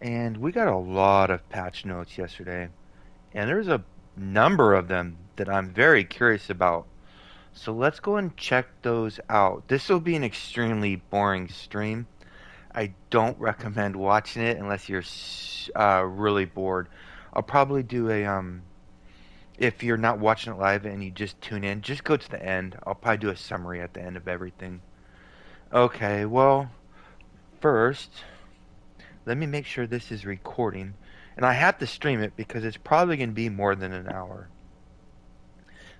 And we got a lot of patch notes yesterday, and there's a number of them that I'm very curious about. So let's go and check those out. This will be an extremely boring stream. I don't recommend watching it unless you're really bored. I'll probably do a if you're not watching it live and you just tune in, just go to the end. I'll probably do a summary at the end of everything. Okay, well, first, let me make sure this is recording. And I have to stream it because it's probably going to be more than an hour.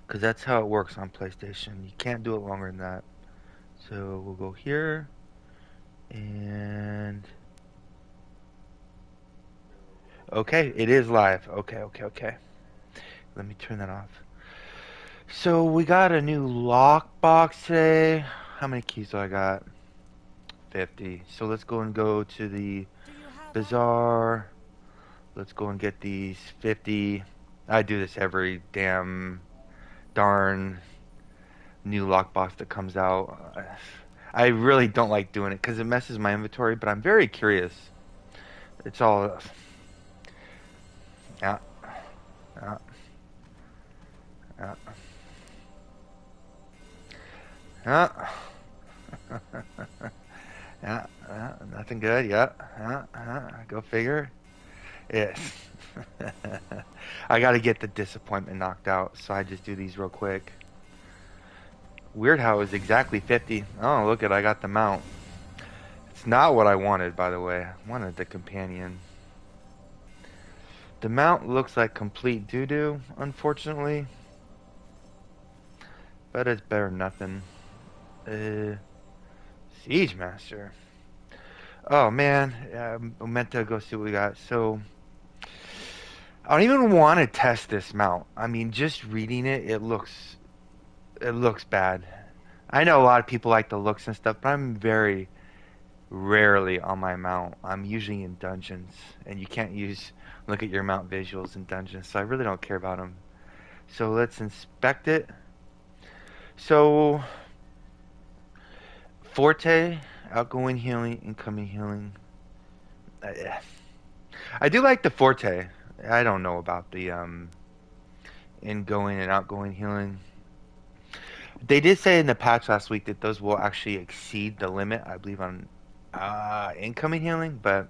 Because that's how it works on PlayStation. You can't do it longer than that. So we'll go here. And. Okay, it is live. Okay. Let me turn that off. So we got a new lockbox today. How many keys do I got? 50. So let's go to the bazaar. Let's go and get these 50. I do this every darn new lockbox that comes out. I really don't like doing it because it messes my inventory, but I'm very curious. It's all. Yeah, yeah, yeah, yeah. Yeah, nothing good. Yeah. Go figure. Yes. I got to get the disappointment knocked out, so I just do these real quick. Weird how it was exactly 50. Oh, look at I got the mount. It's not what I wanted, by the way. I wanted the companion. The mount looks like complete doo-doo, unfortunately. But it's better than nothing. Siege Master. Oh, man. I meant to go see what we got. So, I don't even want to test this mount. I mean, just reading it, it looks bad. I know a lot of people like the looks and stuff, but I'm very rarely on my mount. I'm usually in dungeons, and you can't look at your mount visuals in dungeons, so I really don't care about them. So let's inspect it. So Forte, outgoing healing, incoming healing. I, I do like the Forte. I don't know about the ingoing and outgoing healing. They did say in the patch last week that those will actually exceed the limit, I believe, on incoming healing, but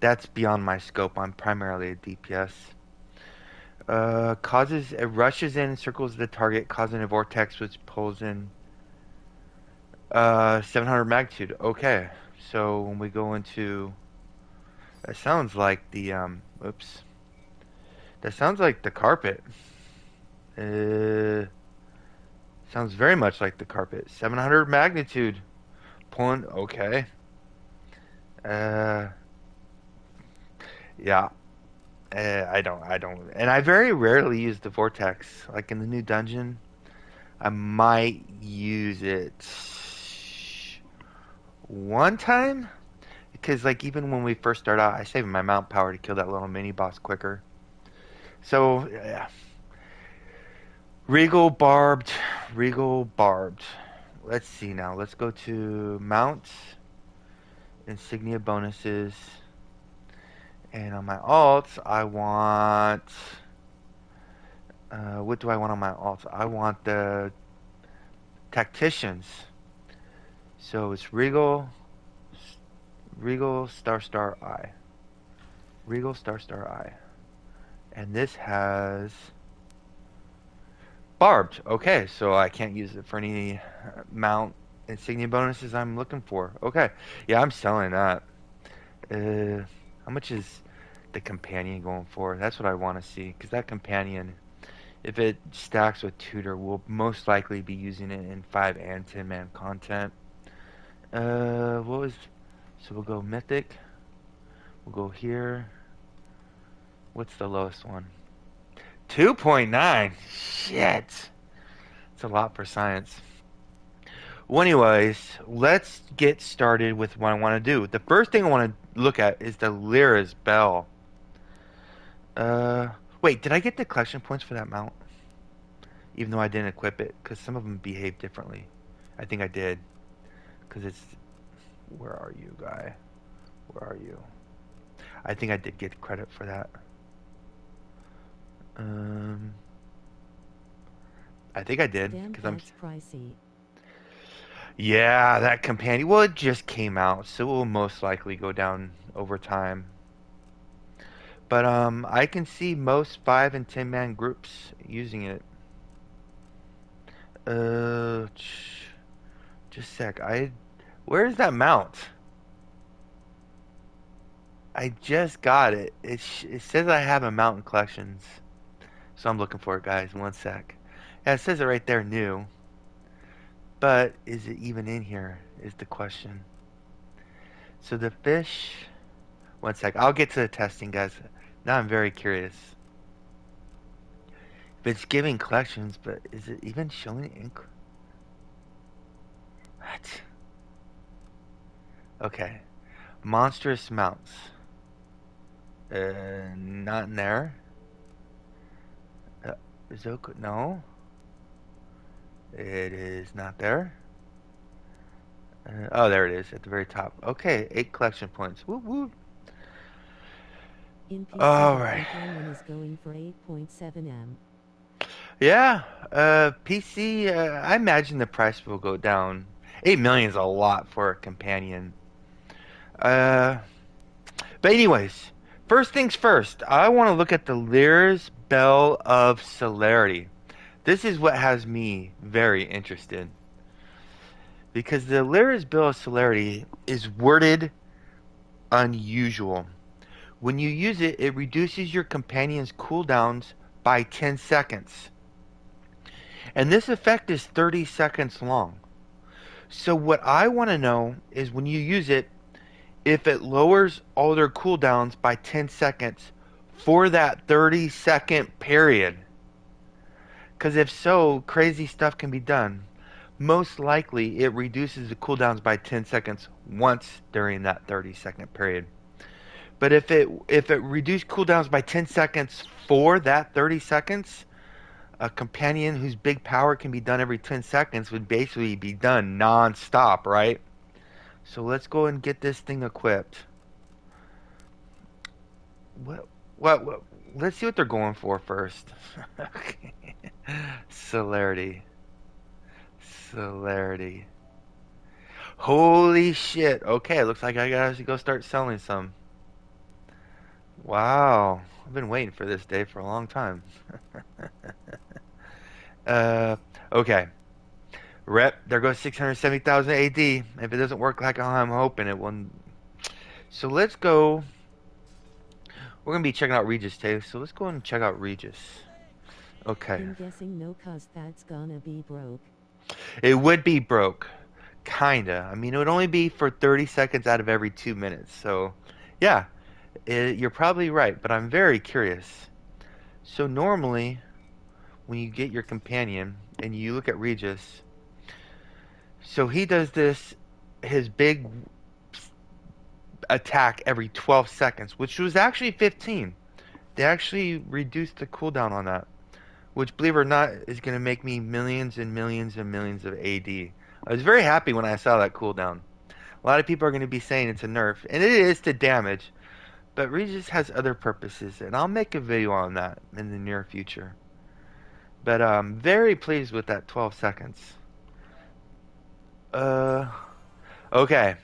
that's beyond my scope. I'm primarily a DPS. It rushes in and circles the target, causing a vortex which pulls in 700 magnitude. Okay, so when we go into, that sounds like the oops, that sounds like the carpet. Uh, Sounds very much like the carpet. 700 magnitude. Pulling. Okay. Uh, yeah. I don't, and I very rarely use the vortex. Like in the new dungeon, I might use it one time because, like, even when we first start out, I save my mount power to kill that little mini boss quicker. So, yeah. Regal barbed, Regal barbed. Let's see now. Let's go to mounts, insignia bonuses, and on my alts, I want. What do I want on my alts? I want the tacticians. So it's Regal Star Eye, Regal Star Eye, and this has barbed. Okay, so I can't use it for any mount insignia bonuses I'm looking for. Okay, yeah, I'm selling that. How much is the companion going for? That's what I want to see, because that companion, if it stacks with tutor, we'll most likely be using it in 5 and 10 man content. What was? So we'll go mythic. We'll go here. What's the lowest one? 2.9. Shit. It's a lot for science. Well, anyways, let's get started with what I want to do. The first thing I want to look at is the Lyra's Bell. Uh, Wait, did I get the collection points for that mount? Even though I didn't equip it, because some of them behave differently. I think I did, because it's. Where are you, guy? Where are you? I think I did get credit for that. I think I did. Damn, Because I'm... that's pricey. Yeah, that companion... Well, it just came out, so it will most likely go down over time. But I can see most 5 and 10 man groups using it. Uh, just a sec. Where's that mount? I just got it. It says I have a mount in collections, so I'm looking for it, guys. One sec. Yeah, it says it right there, new. But is it even in here? Is the question. So the fish. One sec. I'll get to the testing, guys. Now I'm very curious. If it's giving collections, but is it even showing ink? What? Okay. Monstrous mounts. Not in there. Zoku, no. It is not there. Oh, there it is at the very top. Okay, 8 collection points. Woo woo. In PC, All the right. companion is going for 8.7M. Yeah. PC. I imagine the price will go down. 8 million is a lot for a companion. Uh, but anyways, first things first. I want to look at the Lear's Bell of Celerity. This is what has me very interested because the Lear's Bell of Celerity is worded unusual. When you use it, it reduces your companion's cooldowns by 10 seconds. And this effect is 30 seconds long. So what I want to know is when you use it, if it lowers all their cooldowns by 10 seconds for that 30-second period. Because if so, crazy stuff can be done. Most likely, it reduces the cooldowns by 10 seconds once during that 30-second period. But if it reduced cooldowns by 10 seconds for that 30 seconds, a companion whose big power can be done every 10 seconds would basically be done non-stop, right? So let's go and get this thing equipped. What, what, let's see what they're going for first. Okay. Celerity. Celerity. Holy shit. Okay, looks like I gotta go start selling some. Wow. I've been waiting for this day for a long time. uh, okay. Rep, there goes 670,000 AD. If it doesn't work like I'm hoping it will. So let's go. We're going to be checking out Regis too. So let's go and check out Regis. Okay. I'm guessing no, cause that's gonna be broke. It would be broke. Kinda. I mean, it would only be for 30 seconds out of every 2 minutes. So, yeah, you're probably right. But I'm very curious. So normally, when you get your companion and you look at Regis, so he does his big attack every 12 seconds, which was actually 15. They actually reduced the cooldown on that, which, believe it or not, is going to make me millions and millions and millions of AD. I was very happy when I saw that cooldown. A lot of people are going to be saying it's a nerf, and it is to damage, but Regis has other purposes, and I'll make a video on that in the near future. But I'm very pleased with that 12 seconds. Uh, okay.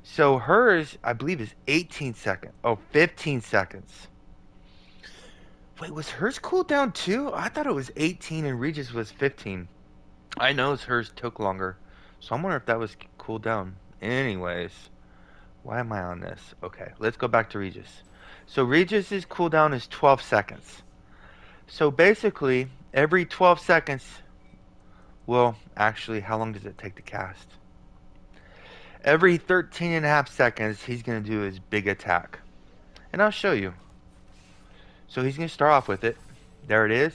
So hers, I believe, is 18 seconds. Oh, 15 seconds. Wait, was hers cooldown too? I thought it was 18 and Regis was 15. I know hers took longer. So I'm wondering if that was cooldown. Anyways, why am I on this? Okay, let's go back to Regis. So Regis's cooldown is 12 seconds. So basically, every 12 seconds, well, actually, how long does it take to cast? Every 13 and a half seconds, he's going to do his big attack. And I'll show you. So he's going to start off with it. There it is.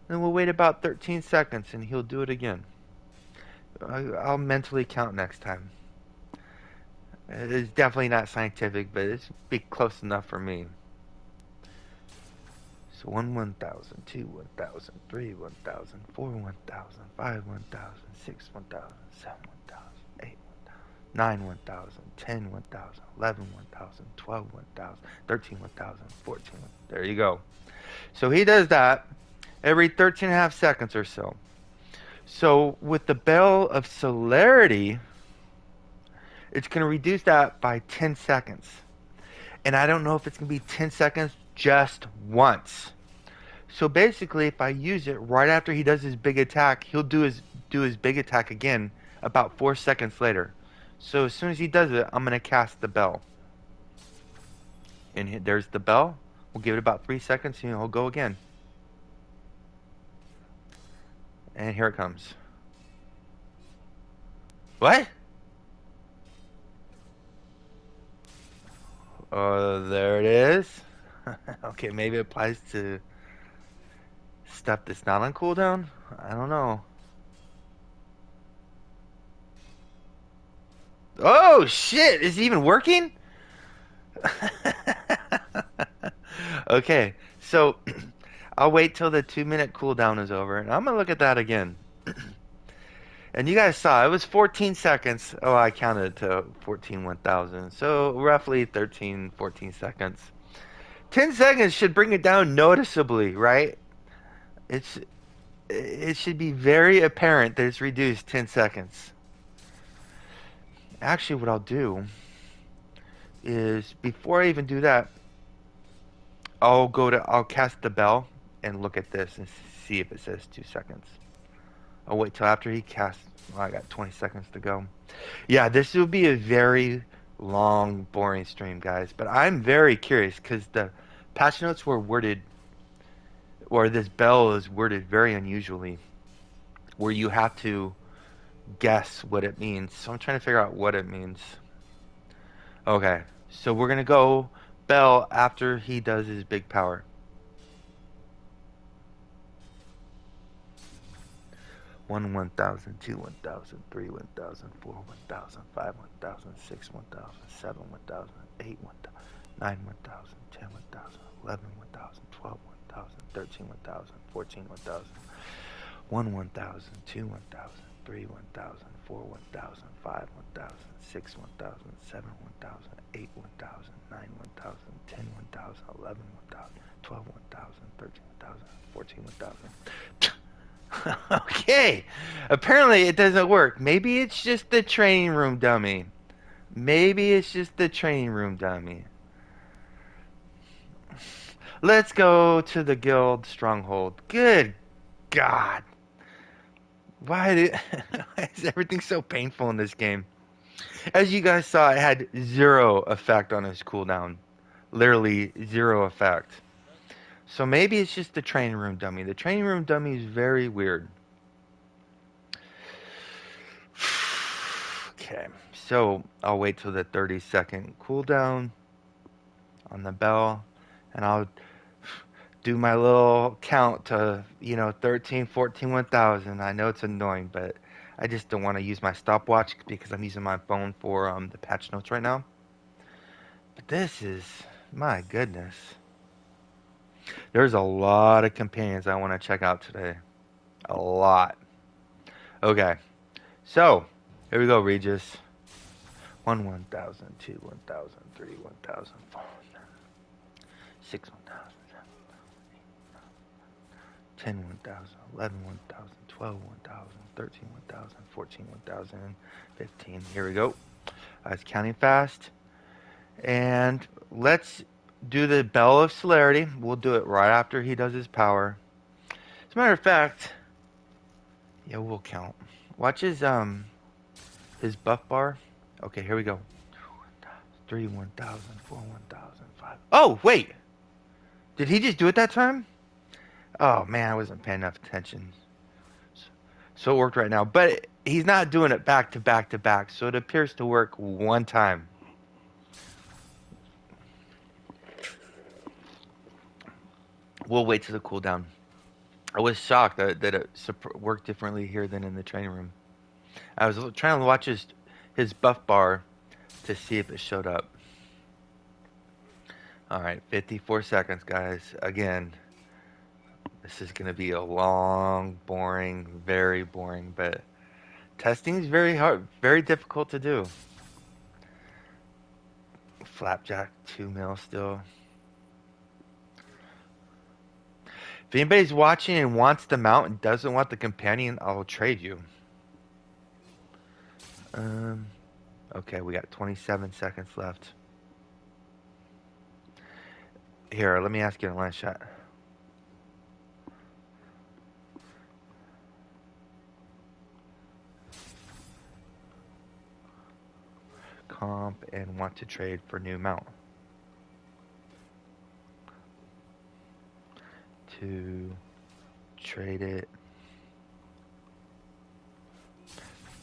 Then we'll wait about 13 seconds and he'll do it again. I'll mentally count next time. It's definitely not scientific, but it's be close enough for me. So 1,000, 2 1,000, 3 1,000, 4 1,000, 5 1,000, 6 1,000, 7 1,000, 8 1,000, 9, 1,000. 10, 1,000. 11, 1,000. 12, 1,000. 13, 1,000. 14. There you go. So he does that every 13 and a half seconds or so. So with the bell of celerity, it's going to reduce that by 10 seconds. And I don't know if it's going to be 10 seconds just once. So basically, if I use it right after he does his big attack, he'll do his big attack again about 4 seconds later. So as soon as he does it, I'm going to cast the bell. And there's the bell. We'll give it about 3 seconds and he'll go again. And here it comes. What? There it is. Okay, maybe it applies to stuff that's not on cooldown? I don't know. Oh, shit! Is it even working? Okay, so I'll wait till the 2-minute cooldown is over, and I'm gonna look at that again. And you guys saw it was 14 seconds. Oh, I counted to 14 1,000. So roughly 13, 14 seconds. 10 seconds should bring it down noticeably, right? It should be very apparent that it's reduced 10 seconds. Actually, what I'll do is before I even do that, I'll cast the bell and look at this and see if it says 2 seconds. I'll wait till after he casts. Well, I got 20 seconds to go. Yeah, this will be a very long, boring stream, guys. But I'm very curious because the patch notes were worded, or this bell is worded very unusually, where you have to guess what it means. So I'm trying to figure out what it means. Okay, so we're gonna go bell after he does his big power. 1 1,000, 2 1,000, 3 1,000, 4 1,000, 5 1,000, 6 1,000, 7 1,000, 8 1,000, 9 1,000, 10 1,000, 11 1,000, 12 1,000, 13 1,000, 14 1,000, 1 1,000, 2 1,000, 3 1,000, 4 1,000, 5 1,000, 6 1,000, 7 1,000, 8 1,000, 9 1,000, 10 1,000, 11 1,000, 12 1,000, 13 1,000, 14 1,000. Okay, apparently it doesn't work. Maybe it's just the training room dummy. Maybe it's just the training room dummy. Let's go to the guild stronghold. Good God. Why is everything so painful in this game? As you guys saw, it had 0 effect on his cooldown. Literally 0 effect. So maybe it's just the training room dummy. The training room dummy is very weird. Okay, so I'll wait till the 30-second cooldown on the bell, and I'll do my little count to, 13, 14, 1,000. I know it's annoying, but I just don't want to use my stopwatch because I'm using my phone for the patch notes right now. But this is, my goodness. There's a lot of companions I want to check out today. A lot. Okay, so here we go, Regis. 1 1,000, 2 1,000, 3 1,000, 4 6 1,000, 10 1,000, 11 1,000, 12 1,000, 13 1,000, 14 1,000, 15. Here we go. I was counting fast. And let's do the Bell of Celerity. We'll do it right after he does his power. As a matter of fact, yeah, we'll count. Watch his buff bar. Okay, here we go. 3 1,000, 4 1,000, 5. Oh, wait! Did he just do it that time? Oh, man, I wasn't paying enough attention. So it worked right now. But he's not doing it back to back to back, so it appears to work one time. We'll wait till the cooldown. I was shocked that it worked differently here than in the training room. I was trying to watch his buff bar to see if it showed up. Alright, 54 seconds, guys. Again, this is going to be a long, boring, very boring, but testing is very hard, very difficult to do. Flapjack 2 mil still. If anybody's watching and wants the mount and doesn't want the companion, I'll trade you. Um, okay, we got 27 seconds left. Here, let me ask you a line shot. Comp and want to trade for new mount. To trade it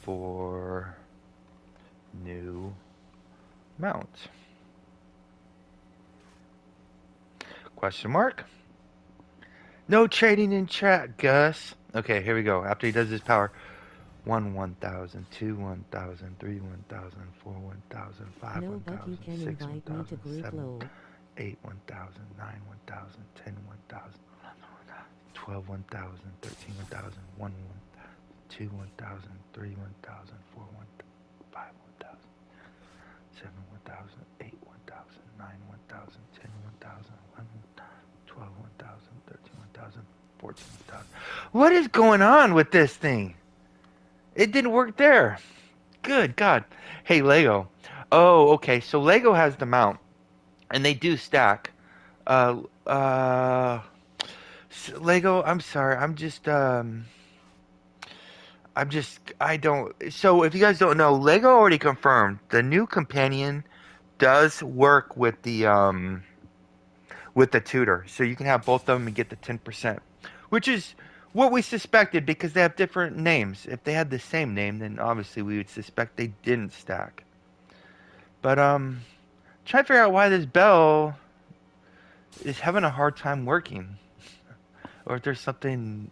for new mount. Question mark? No trading in chat, Gus. Okay, here we go. After he does his power. 1, 1,000, 2, 1,000, 3, 1,000, 4, 1,000, 5, No, but you 1,000, can 6, invite me to 1,000, group 7, lol. 8, 1,000, 9, 1,000, 10, 1,000, 12, 1,000, 13, 1,000, 1, 2, 1,000, 3, 1,000, 4, 5, 1,000, 7, 1,000, 8, 1,000, 9, 1,000, 10, 1,000, 11, 12, 1,000, 13, 1,000, 14, 1,000. What is going on with this thing? It didn't work there. Good God. Hey, Lego. Oh, okay. So Lego has the mount, and they do stack. Uh, uh, Lego. I'm sorry. I don't. So if you guys don't know, Lego already confirmed the new companion does work with the tutor, so you can have both of them and get the 10%, which is what we suspected because they have different names. If they had the same name, then obviously we would suspect they didn't stack. But trying to figure out why this bell is having a hard time working, or if there's something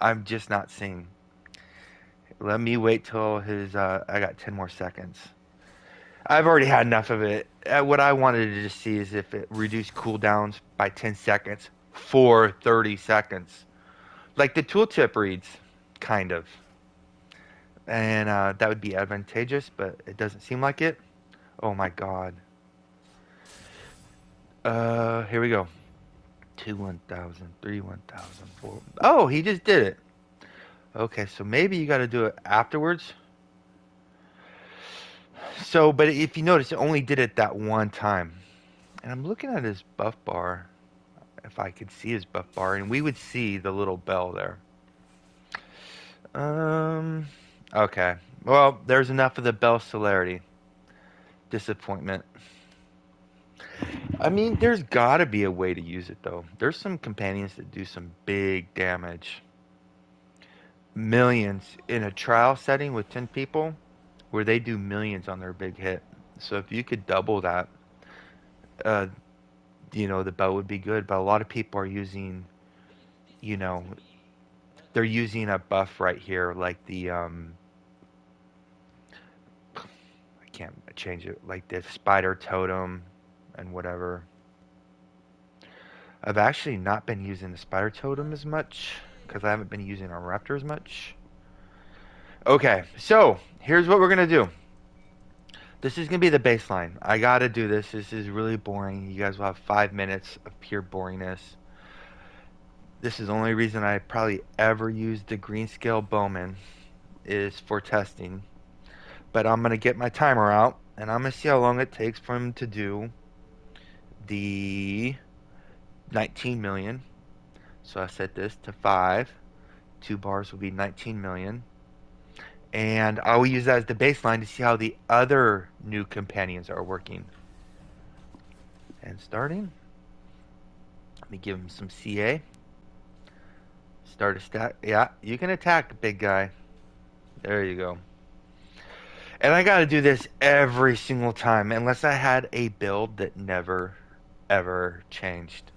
I'm just not seeing. Let me wait till his. I got 10 more seconds. I've already had enough of it. What I wanted to just see is if it reduced cooldowns by 10 seconds for 30 seconds. Like the tooltip reads, kind of. And that would be advantageous, but it doesn't seem like it. Oh my god. Here we go. 2, 1,000, 3, 1,000, 4. Oh, he just did it. Okay, so maybe you got to do it afterwards. So, but if you notice, it only did it that one time. And I'm looking at his buff bar. If I could see his buff bar, and we would see the little bell there. Um. Okay. Well, there's enough of the bell celerity. Disappointment. I mean, there's gotta be a way to use it though. There's some companions that do some big damage. Millions in a trial setting with 10 people where they do millions on their big hit. So if you could double that, uh, the bell would be good. But a lot of people are using, you know, they're using a buff right here, like I can't change it, like the spider totem and whatever. I've actually not been using the spider totem as much because I haven't been using our raptor as much. Okay, so here's what we're gonna do. This is gonna be the baseline. I gotta do this. This is really boring. You guys will have 5 minutes of pure boringness. This is the only reason I probably ever used the green scale Bowman is for testing. But I'm gonna get my timer out and I'm gonna see how long it takes for him to do the 19 million. So I set this to 5. 2 bars will be 19 million. And I will use that as the baseline to see how the other new companions are working. And starting. Let me give him some CA. Start a stack. Yeah, you can attack, big guy. There you go. And I gotta do this every single time, unless I had a build that never, ever changed.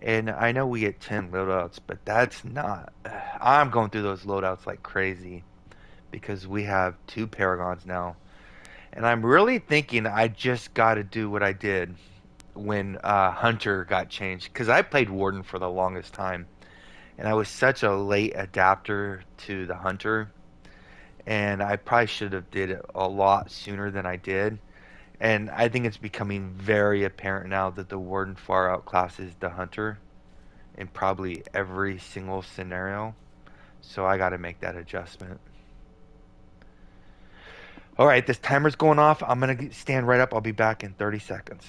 And I know we get 10 loadouts, but that's not. I'm going through those loadouts like crazy because we have 2 Paragons now. And I'm really thinking I just gotta do what I did when Hunter got changed. Because I played Warden for the longest time. And I was such a late adapter to the Hunter. And I probably should have did it a lot sooner than I did. And I think it's becoming very apparent now that the Warden far outclasses the Hunter in probably every single scenario. So I got to make that adjustment. All right, this timer's going off. I'm going to stand right up. I'll be back in 30 seconds.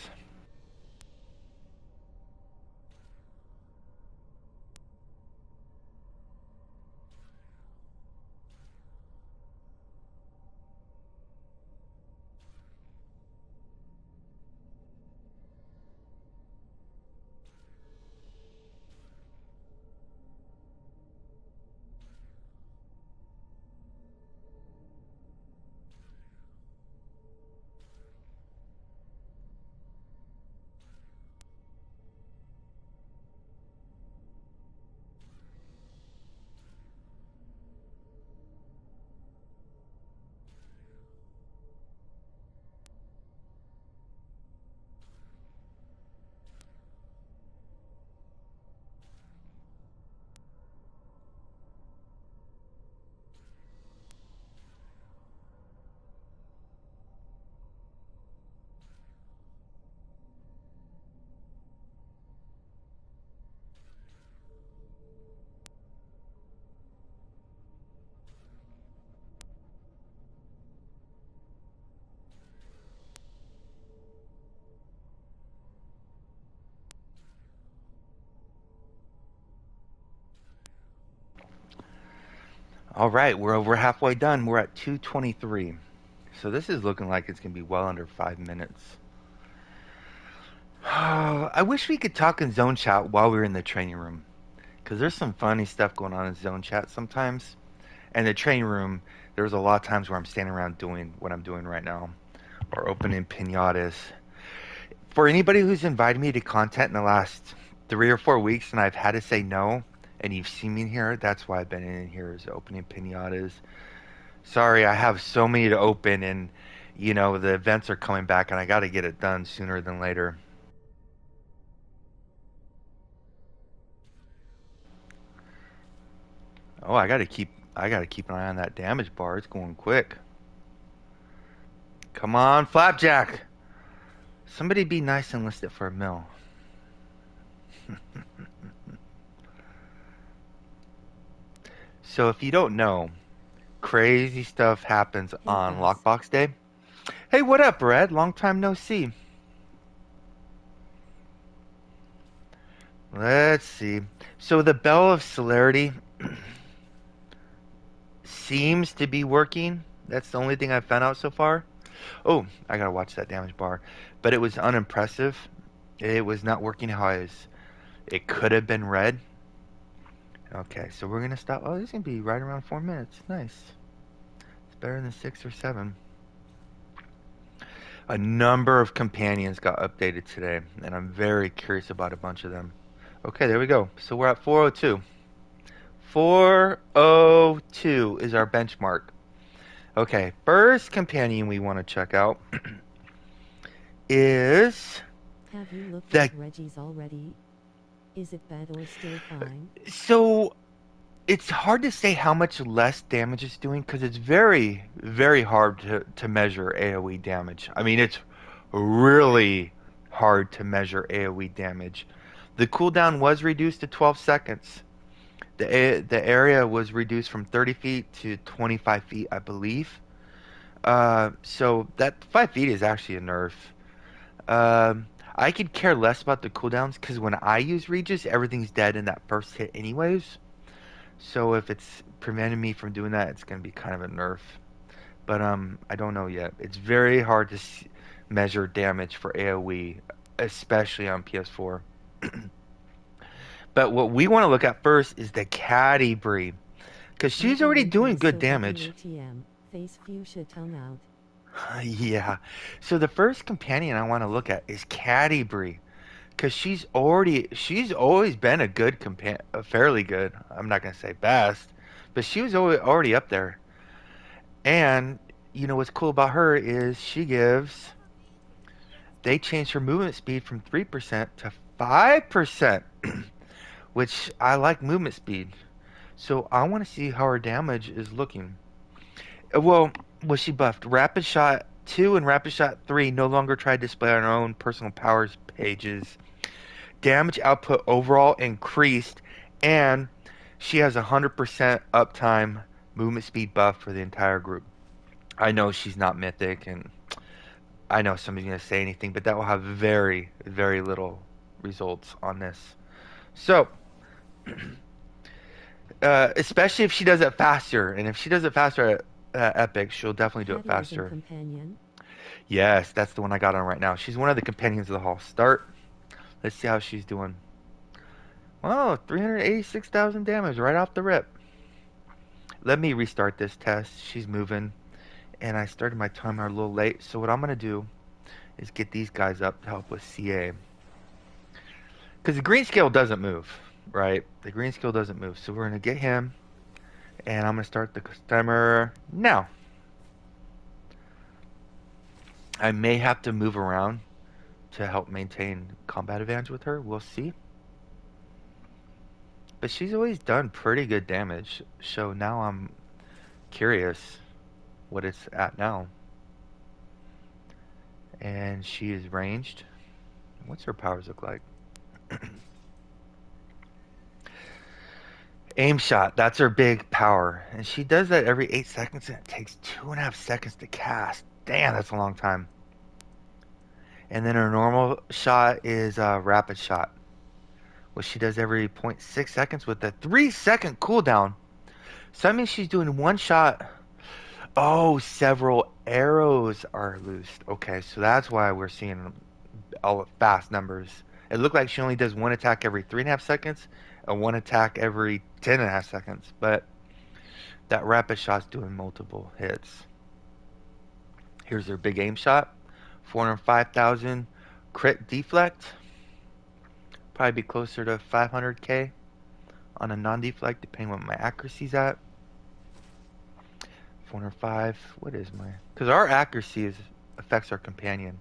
All right, we're over halfway done. We're at 2:23. So this is looking like it's going to be well under 5 minutes. I wish we could talk in zone chat while we were in the training room. Because there's some funny stuff going on in zone chat sometimes. And the training room, there's a lot of times where I'm standing around doing what I'm doing right now. Or opening pinatas. For anybody who's invited me to content in the last 3 or 4 weeks and I've had to say no, and you've seen me in here, that's why I've been in here, is opening pinatas. Sorry, I have so many to open, and the events are coming back, and I got to get it done sooner than later. Oh, I got to keep an eye on that damage bar. It's going quick. Come on, Flapjack. Somebody be nice and list it for a mill. So if you don't know, crazy stuff happens Hey on guys. Lockbox Day. Hey, what up, Brad? Long time no see. Let's see. So the Bell of Celerity seems to be working. That's the only thing I've found out so far. Oh, I gotta watch that damage bar. But it was unimpressive. It was not working how it could have been read. Okay, so we're gonna stop. Oh, this is gonna be right around 4 minutes. Nice. It's better than 6 or 7. A number of companions got updated today, and I'm very curious about a bunch of them. Okay, there we go. So we're at 402. 402 is our benchmark. Okay, first companion we want to check out is Have you looked the. at Reggie's already? Is it bad or still fine? So it's hard to say how much less damage it's doing because it's very, very hard to measure AoE damage. I mean, it's really hard to measure AoE damage. The cooldown was reduced to 12 seconds. The area was reduced from 30 feet to 25 feet, I believe. So that 5 feet is actually a nerf. I could care less about the cooldowns because when I use Regis, everything's dead in that first hit anyways. So if it's preventing me from doing that, it's going to be kind of a nerf. But I don't know yet. It's very hard to measure damage for AoE, especially on PS4. But what we want to look at first is the Caddy-Bree, because she's already Neverwinter doing is good so damage. WTM. Face fuchsia tongue out. Yeah. So the first companion I want to look at is Caddy-Bree, because she's always been a good fairly good. I'm not gonna say best, but she was already up there. And what's cool about her is they changed her movement speed from 3% to 5%, which I like movement speed. So I want to see how her damage is looking. Well, was she buffed? Rapid shot 2 and Rapid Shot 3 no longer try to display on our own personal powers pages. Damage output overall increased, and she has 100% uptime movement speed buff for the entire group. I know she's not mythic, and I know somebody's going to say anything, but that will have very, very little results on this. So, especially if she does it faster, and if she does it faster at Epic, she'll definitely do it Caddy is a faster. companion. Yes, that's the one I got on right now. She's one of the companions of the hall. Start. Let's see how she's doing. Wow, 386,000 damage right off the rip. Let me restart this test. She's moving, and I started my timer a little late. So what I'm going to do is get these guys up to help with CA. Because the green scale doesn't move, right? The green scale doesn't move. So we're going to get him, and I'm going to start the timer now. I may have to move around to help maintain combat advantage with her. We'll see. But she's always done pretty good damage. So now I'm curious what it's at now. And she is ranged. What's her powers look like? Aim shot. That's her big power. And she does that every 8 seconds, and it takes 2.5 seconds to cast. Damn, that's a long time. And then her normal shot is rapid shot, which she does every 0.6 seconds with a 3-second cooldown. So that means she's doing one shot. Oh, several arrows are loosed. Okay, so that's why we're seeing all fast numbers. It looked like she only does one attack every 3.5 seconds and one attack every 10.5 seconds. But that rapid shot's doing multiple hits. Here's her big aim shot. 405,000 crit deflect. Probably be closer to 500k on a non-deflect, depending on what my accuracy's at. 405. What is my? Because our accuracy affects our companion.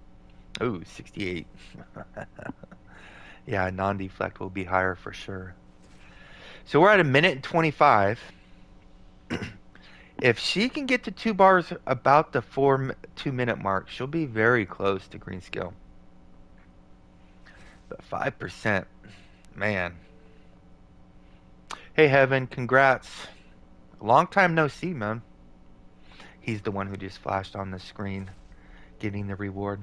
Ooh, 68. Yeah, non-deflect will be higher for sure. So we're at 1:25. If she can get to 2 bars about the 2-minute mark, she'll be very close to green scale. But 5%, man. Hey, Heaven, congrats. Long time no see, man. He's the one who just flashed on the screen, getting the reward.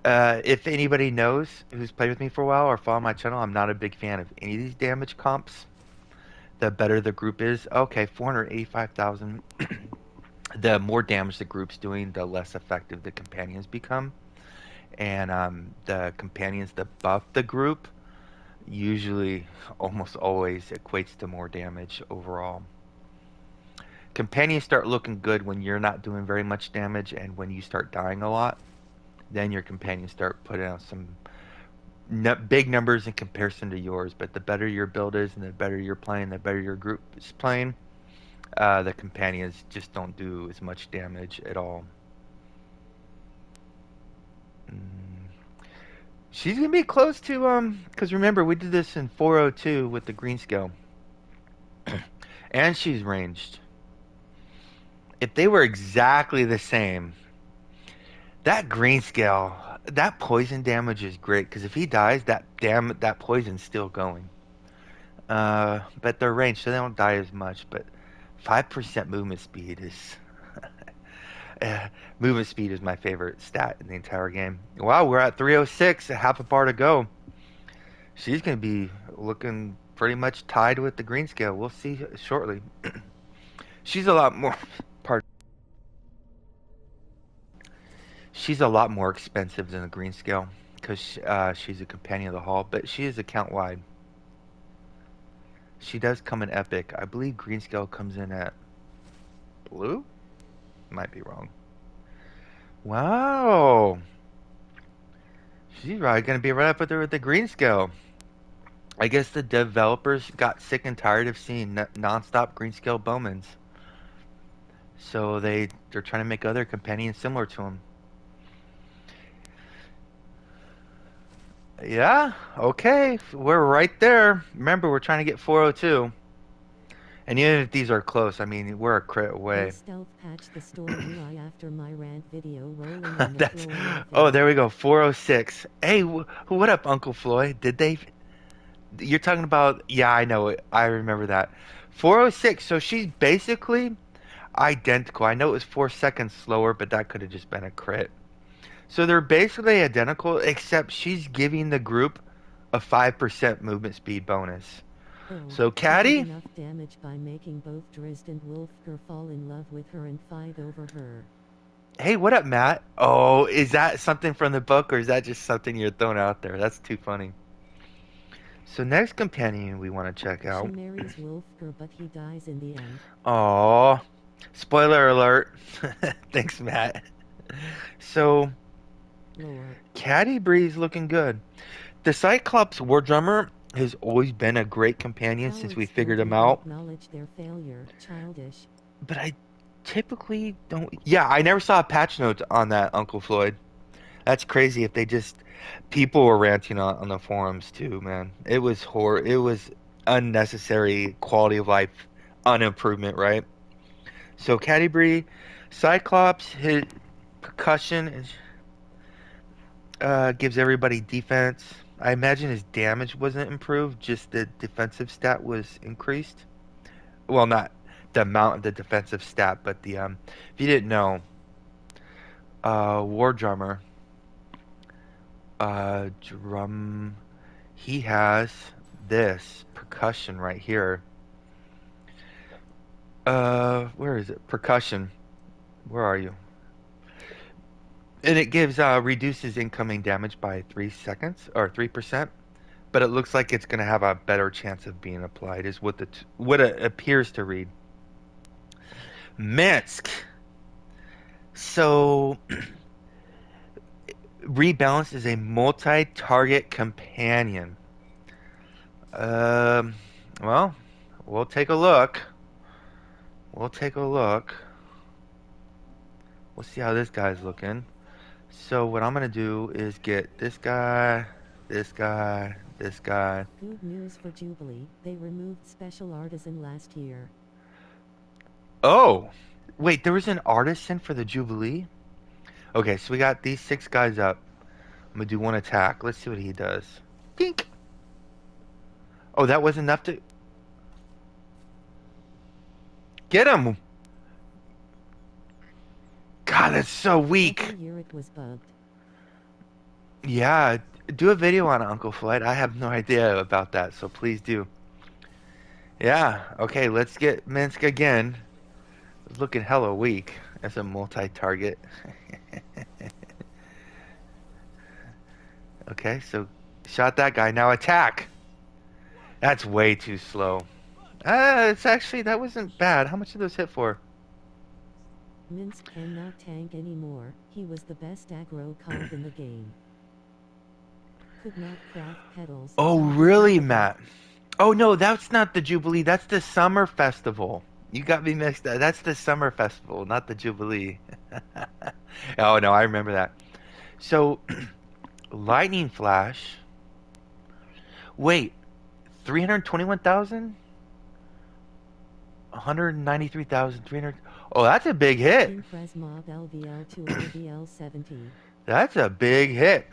If anybody knows who's played with me for a while or followed my channel, I'm not a big fan of any of these damage comps. The better the group is. Okay, 485,000. The more damage the group's doing, the less effective the companions become. And the companions that buff the group usually, almost always, equates to more damage overall. Companions start looking good when you're not doing very much damage and when you start dying a lot. Then your companions start putting out some big numbers in comparison to yours. But the better your build is and the better you're playing, the better your group is playing, the companions just don't do as much damage at all. She's going to be close to, because remember, we did this in 402 with the green scale. And she's ranged. If they were exactly the same, that green scale, that poison damage is great, because if he dies, that poison's still going. But they're ranged, so they don't die as much, but 5% movement speed is... movement speed is my favorite stat in the entire game. Wow, we're at 306, a half a bar to go. She's going to be looking pretty much tied with the green scale. We'll see shortly. She's a lot more... Pardon. She's a lot more expensive than the green scale because she's a companion of the hall, but she is account wide. She does come in epic. I believe green scale comes in at blue? Might be wrong. Wow. She's right going to be right up with her with the green scale. I guess the developers got sick and tired of seeing non-stop green scale Bowmans. So they're trying to make other companions similar to them. Yeah, okay. We're right there. Remember, we're trying to get 402. And even if these are close, I mean, we're a crit They away. stealth patched the store UI after my rant video, rolling on the That's. floor Oh, laughing. there we go. 406. Hey, what up, Uncle Floyd? Did they? You're talking about? Yeah, I know it. I remember that. 406. So she's basically identical. I know it was 4 seconds slower, but that could have just been a crit. So they're basically identical, except she's giving the group a 5% movement speed bonus. Oh, So she did Caddy, enough damage by making both Drizzt and Wolfgar fall in love with her and fight over her. hey, what up, Matt? Oh, is that something from the book, or is that just something you're throwing out there? That's too funny. So next companion we want to check She out. marries Wolfgar, but he dies in the end. Oh, spoiler alert. Thanks, Matt. So Lore. Caddy-Bree's looking good. The Cyclops War Drummer has always been a great companion since we Cowards figured don't him even out. acknowledge their failure. Childish. But I typically don't. Yeah, I never saw a patch note on that, Uncle Floyd. That's crazy. If they just people were ranting on the forums too, man. It was It was unnecessary quality of life unimprovement, right? So Caddy-Bree, Cyclops, his percussion gives everybody defense. I imagine his damage wasn't improved, just the defensive stat was increased. Well, not the amount of the defensive stat, but the if you didn't know, War Drummer, drum, he has this percussion right here. Where is it? Percussion. Where are you? And it gives reduces incoming damage by 3 seconds or 3%. But it looks like it's going to have a better chance of being applied, is what what it appears to read. Minsk. So Rebalance is a multi-target companion. Um, well, we'll take a look. We'll take a look. We'll see how this guy's looking. So what I'm gonna do is get this guy, this guy, this guy. Good news for Jubilee. They removed Special Artisan last year. Oh, wait, there was an artisan for the Jubilee? Okay, so we got these 6 guys up. I'm gonna do one attack. Let's see what he does. Dink! Oh, that was enough to... Get him! God, that's so weak. Every year it was bugged. Yeah, do a video on it, Uncle Floyd. I have no idea about that, so please do. Yeah, okay, let's get Minsk again. It's looking hella weak as a multi-target. Okay, so shot that guy. Now attack! That's way too slow. It's actually, that wasn't bad. How much did those hit for? Minsk cannot tank anymore. He was the best aggro card in the game. Could not craft pedals. Oh, Something really, difficult. Matt? Oh, no, that's not the Jubilee. That's the Summer Festival. You got me mixed up. That's the Summer Festival, not the Jubilee. Oh, no, I remember that. So, Lightning Flash. Wait, 321,000? 193,300. Oh, that's a big hit. Impress mob LVL to LVL 70. That's a big hit.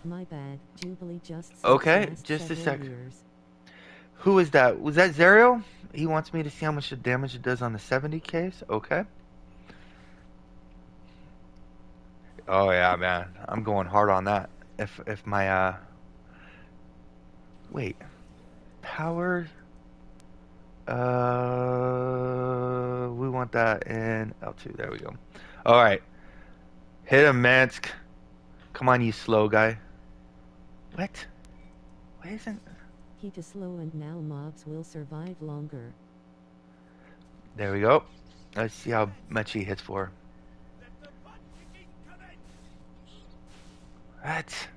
My bad. Jubilee just sucks Okay, last just a several sec. years. Who was that? Was that Zerel? He wants me to see how much damage it does on the 70 case. Okay. Oh yeah, man. I'm going hard on that. If my wait. Power we want that in L2. There we go. All right. Hit him, Minsk. Come on, you slow guy. What? Why isn't... He too slow and now mobs will survive longer. There we go. Let's see how much he hits for. What?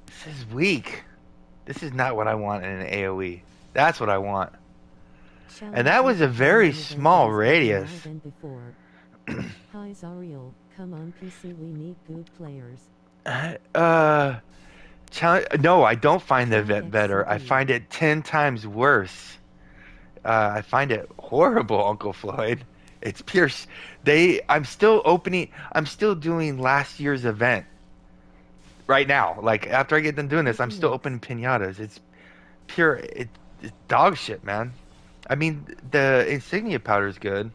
This is weak. This is not what I want in an AoE. That's what I want. And that was a very small radius. Than before. Hi Zerel, come on PC, we need good players. No, I don't find the Try vet better. I XCD. find it 10 times worse. I find it horrible, Uncle Floyd. It's pure. I'm still opening. I'm still doing last year's event right now. Like after I get done doing this, I'm Taking still notes. opening pinatas. It's pure. It's dog shit, man. I mean, the insignia powder is good.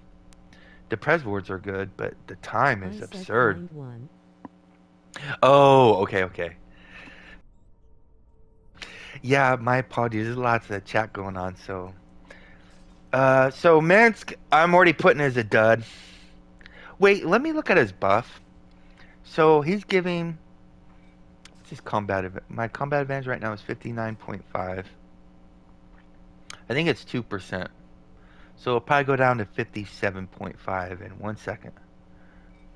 The Prez boards are good, but the time I is said absurd. find one. Oh, okay, okay. Yeah, my apologies. There's lots of chat going on. So Minsk, I'm already putting as a dud. Wait, let me look at his buff. So he's giving. What's his combat? My combat advantage right now is 59.5. I think it's 2%. So it'll probably go down to 57.5 in 1 second.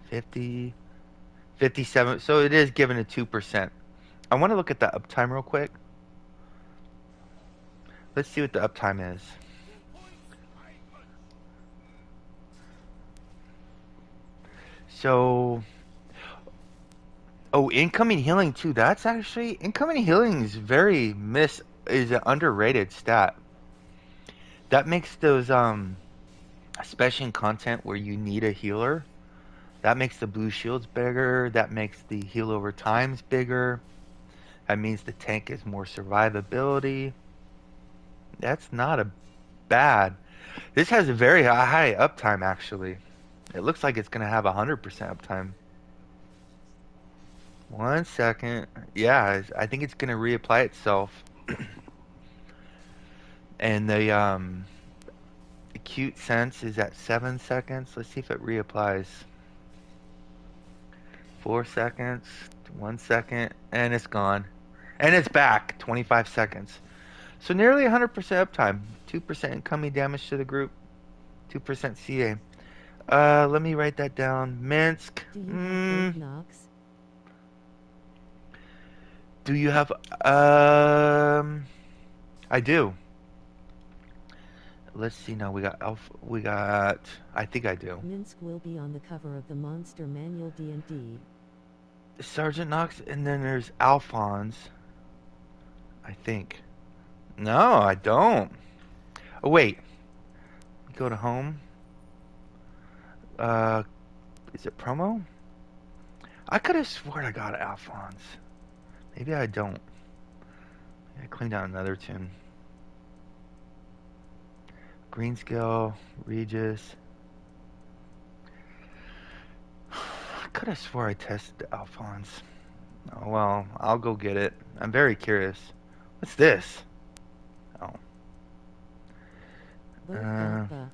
50, 57. So it is given a 2%. I want to look at the uptime real quick. Let's see what the uptime is. So, oh, incoming healing too. That's actually incoming healing is is an underrated stat. That makes those especially in content where you need a healer. That makes the blue shields bigger. That makes the heal over times bigger. That means the tank is more survivability. That's not a bad. This has a very high uptime actually. It looks like it's gonna have 100% uptime. 1 second. Yeah, I think it's gonna reapply itself. And the acute sense is at 7 seconds. Let's see if it reapplies. 4 seconds, 1 second, and it's gone. And it's back. 25 seconds. So nearly 100% uptime. 2% incoming damage to the group. 2% CA. Let me write that down. Minsk. Do you have both Knox? Do you have I do. Let's see now. We got Alpha. We got. I think I do. Minsk will be on the cover of the Monster Manual D&D. Sergeant Knox, and then there's Alphonse. I think. No, I don't. Oh wait. Go to home. Uh, is it promo? I could have sworn I got Alphonse. Maybe I don't. I cleaned out another tune. Greenscale, Regis. I could have swore I tested Alphonse. Oh well, I'll go get it. I'm very curious. What's this? Oh. Both got buff.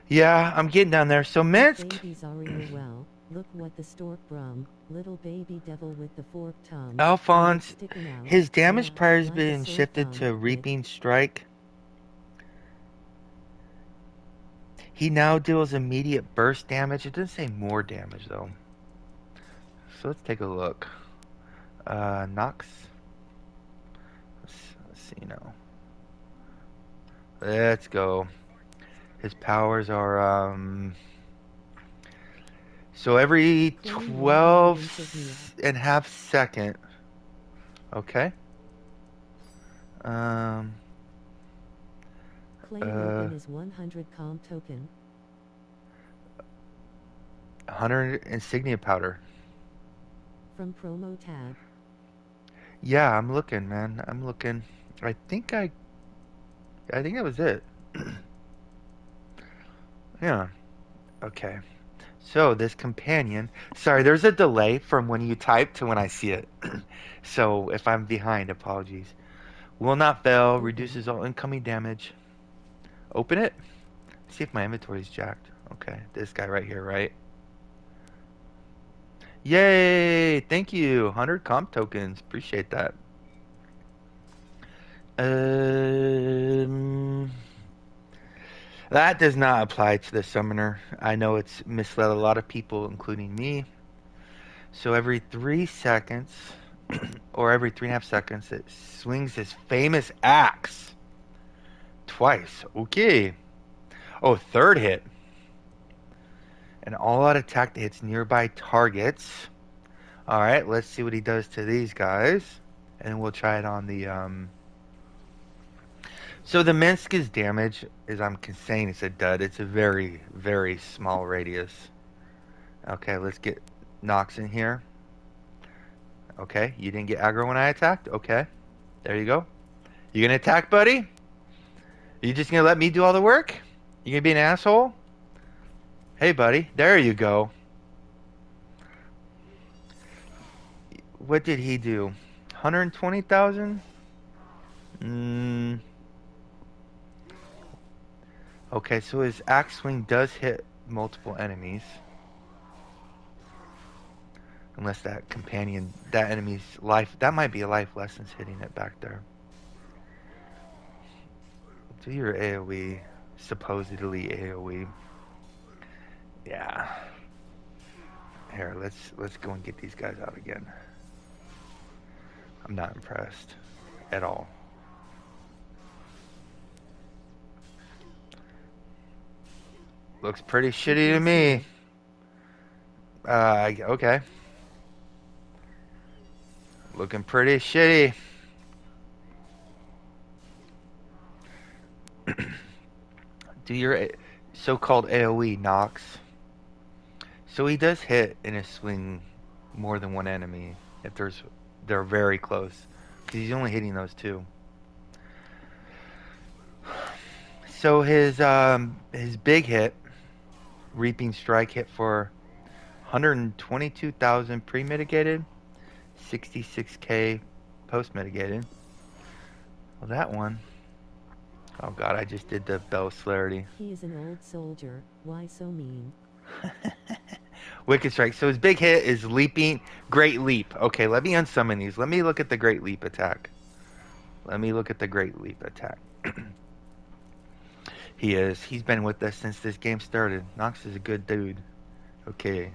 Yeah, I'm getting down there. So Minsk. Babies are real well. Look what the stork brum, little baby devil with the forked tongue. Alphonse, Out. his damage prior has like been shifted to Reaping Strike. He now deals immediate burst damage. It doesn't say more damage though. So let's take a look. Knox. Let's see now. Let's go. His powers are so every 12 and a half second. Okay. Claim weapon is 100 calm token. 100 insignia powder. From promo tab. Yeah, I'm looking, man. I'm looking. I think that was it. Yeah. Okay. So this companion. Sorry, there's a delay from when you type to when I see it. So if I'm behind, apologies. Will not fail. Reduces all incoming damage. Open it. See if my inventory is jacked. Okay, this guy right here, right? Yay! Thank you. 100 comp tokens. Appreciate that. That does not apply to the summoner. I know it's misled a lot of people, including me. So every 3 seconds, or every 3.5 seconds, it swings his famous axe. Twice. Okay. Oh, third hit. An all-out attack that hits nearby targets. Alright, let's see what he does to these guys. And we'll try it on the, So the Minsk's damage is, I'm saying it's a dud. It's a very, very small radius. Okay, let's get Knox in here. Okay, you didn't get aggro when I attacked? Okay, there you go. You gonna attack, buddy? You just gonna let me do all the work? You gonna be an asshole? Hey, buddy, there you go. What did he do? 120,000? Okay, so his axe swing does hit multiple enemies. Unless that companion, that enemy's life, that might be a life lessons hitting it back there. Do your AoE, supposedly AoE. Yeah. Here, let's go and get these guys out again. I'm not impressed at all. Looks pretty shitty to me. Okay. Looking pretty shitty. Do your so-called AoE, Knox. So he does hit in a swing more than one enemy if they're very close, because he's only hitting those two. So his big hit, Reaping Strike, hit for 122,000 pre-mitigated, 66k post-mitigated. Well, that one. Oh god, I just did the Bell Celerity. He is an old soldier. Why so mean? Wicked Strike. So his big hit is leaping. Great Leap. Okay, let me unsummon these. Let me look at the Great Leap attack. Let me look at the Great Leap attack. He's been with us since this game started. Knox is a good dude. Okay.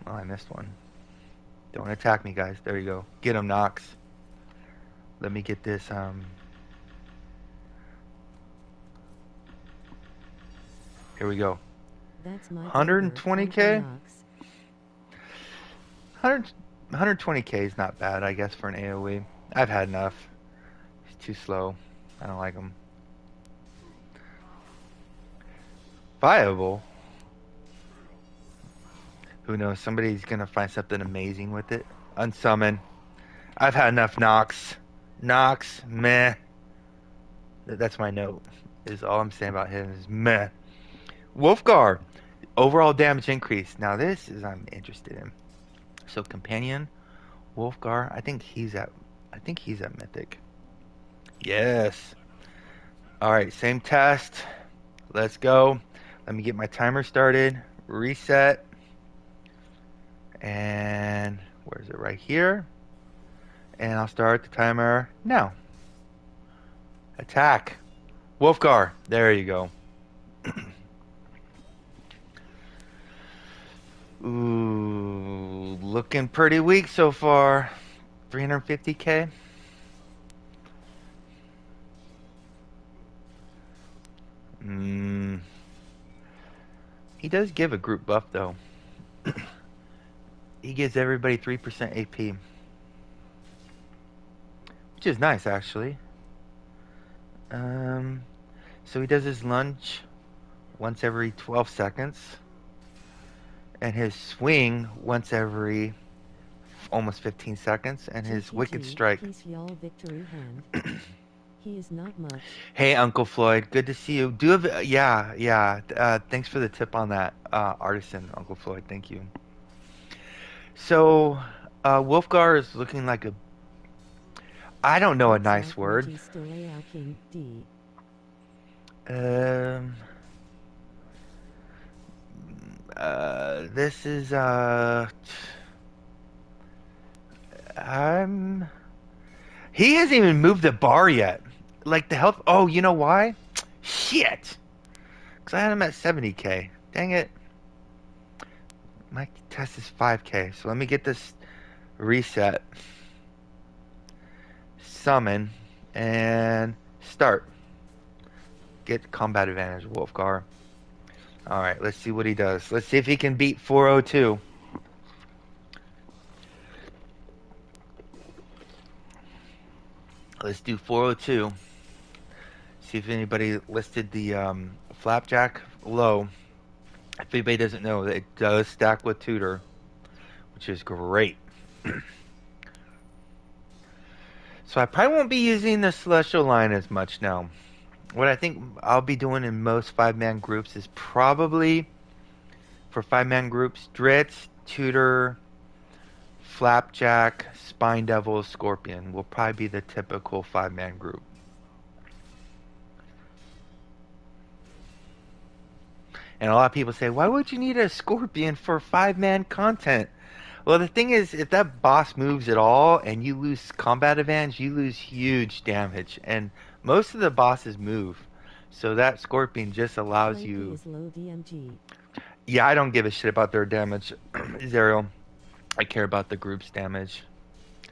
Oh, I missed one. Don't attack me, guys. There you go. Get him, Knox. Let me get this, Here we go. That's my 120k? 120k is not bad, I guess, for an AoE. I've had enough. He's too slow. I don't like him. Viable? Who knows? Somebody's gonna find something amazing with it. Unsummon. I've had enough Knox. Knox, meh. That's my note. Is all I'm saying about him is meh. Wolfgar. Overall damage increase. Now this is I'm interested in. So companion, Wolfgar. I think he's at Mythic. Yes. Alright, same test. Let's go. Let me get my timer started. Reset. And where is it? Right here. And I'll start the timer now. Attack. Wolfgar. There you go. Ooh, looking pretty weak so far. 350k. He does give a group buff though. He gives everybody 3% AP, which is nice actually. So he does his lunge once every 12 seconds. And his swing once every almost 15 seconds, and his Wicked Strike. He is not much. Hey, Uncle Floyd, good to see you. Do you have, yeah. Thanks for the tip on that, artisan, Uncle Floyd. Thank you. So, Wolfgar is looking like a, I don't know a nice word. This is, he hasn't even moved the bar yet. Like the health, oh, you know why? Shit! Because I had him at 70k. Dang it. My test is 5k, so let me get this reset. Summon, and start. Get combat advantage, Wolfgar. Alright, let's see what he does. Let's see if he can beat 402. Let's do 402. See if anybody listed the flapjack low. If anybody doesn't know, it does stack with tutor, which is great. So I probably won't be using the celestial line as much now. What I think I'll be doing in most 5-man groups is probably for 5-man groups, Dritz, tutor, flapjack, spine devil, scorpion will probably be the typical 5-man group. And a lot of people say, why would you need a scorpion for 5-man content? Well, the thing is, if that boss moves at all and you lose combat advantage, you lose huge damage. And most of the bosses move. So that scorpion just allows you. Is low DMG. Yeah, I don't give a shit about their damage, Zerel. I care about the group's damage.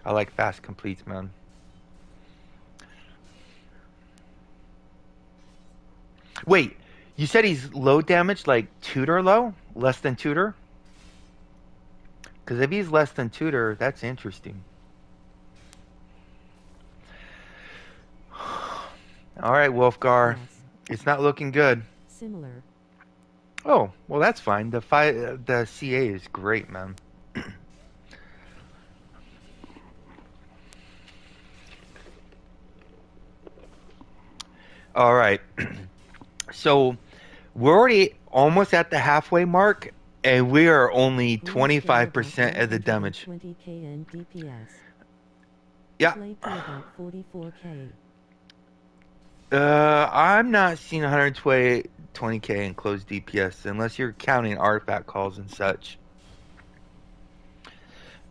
I like fast completes, man. Wait, you said he's low damage, like tutor low? Less than tutor? Because if he's less than tutor, that's interesting. All right, Wolfgar. Yes. It's not looking good. Similar. Oh, well, that's fine. The CA is great, man. All right. So we're already almost at the halfway mark, and we are only 25% of the damage. 20k and DPS. Yeah. Played to about 44k. I'm not seeing 120k in closed DPS unless you're counting artifact calls and such.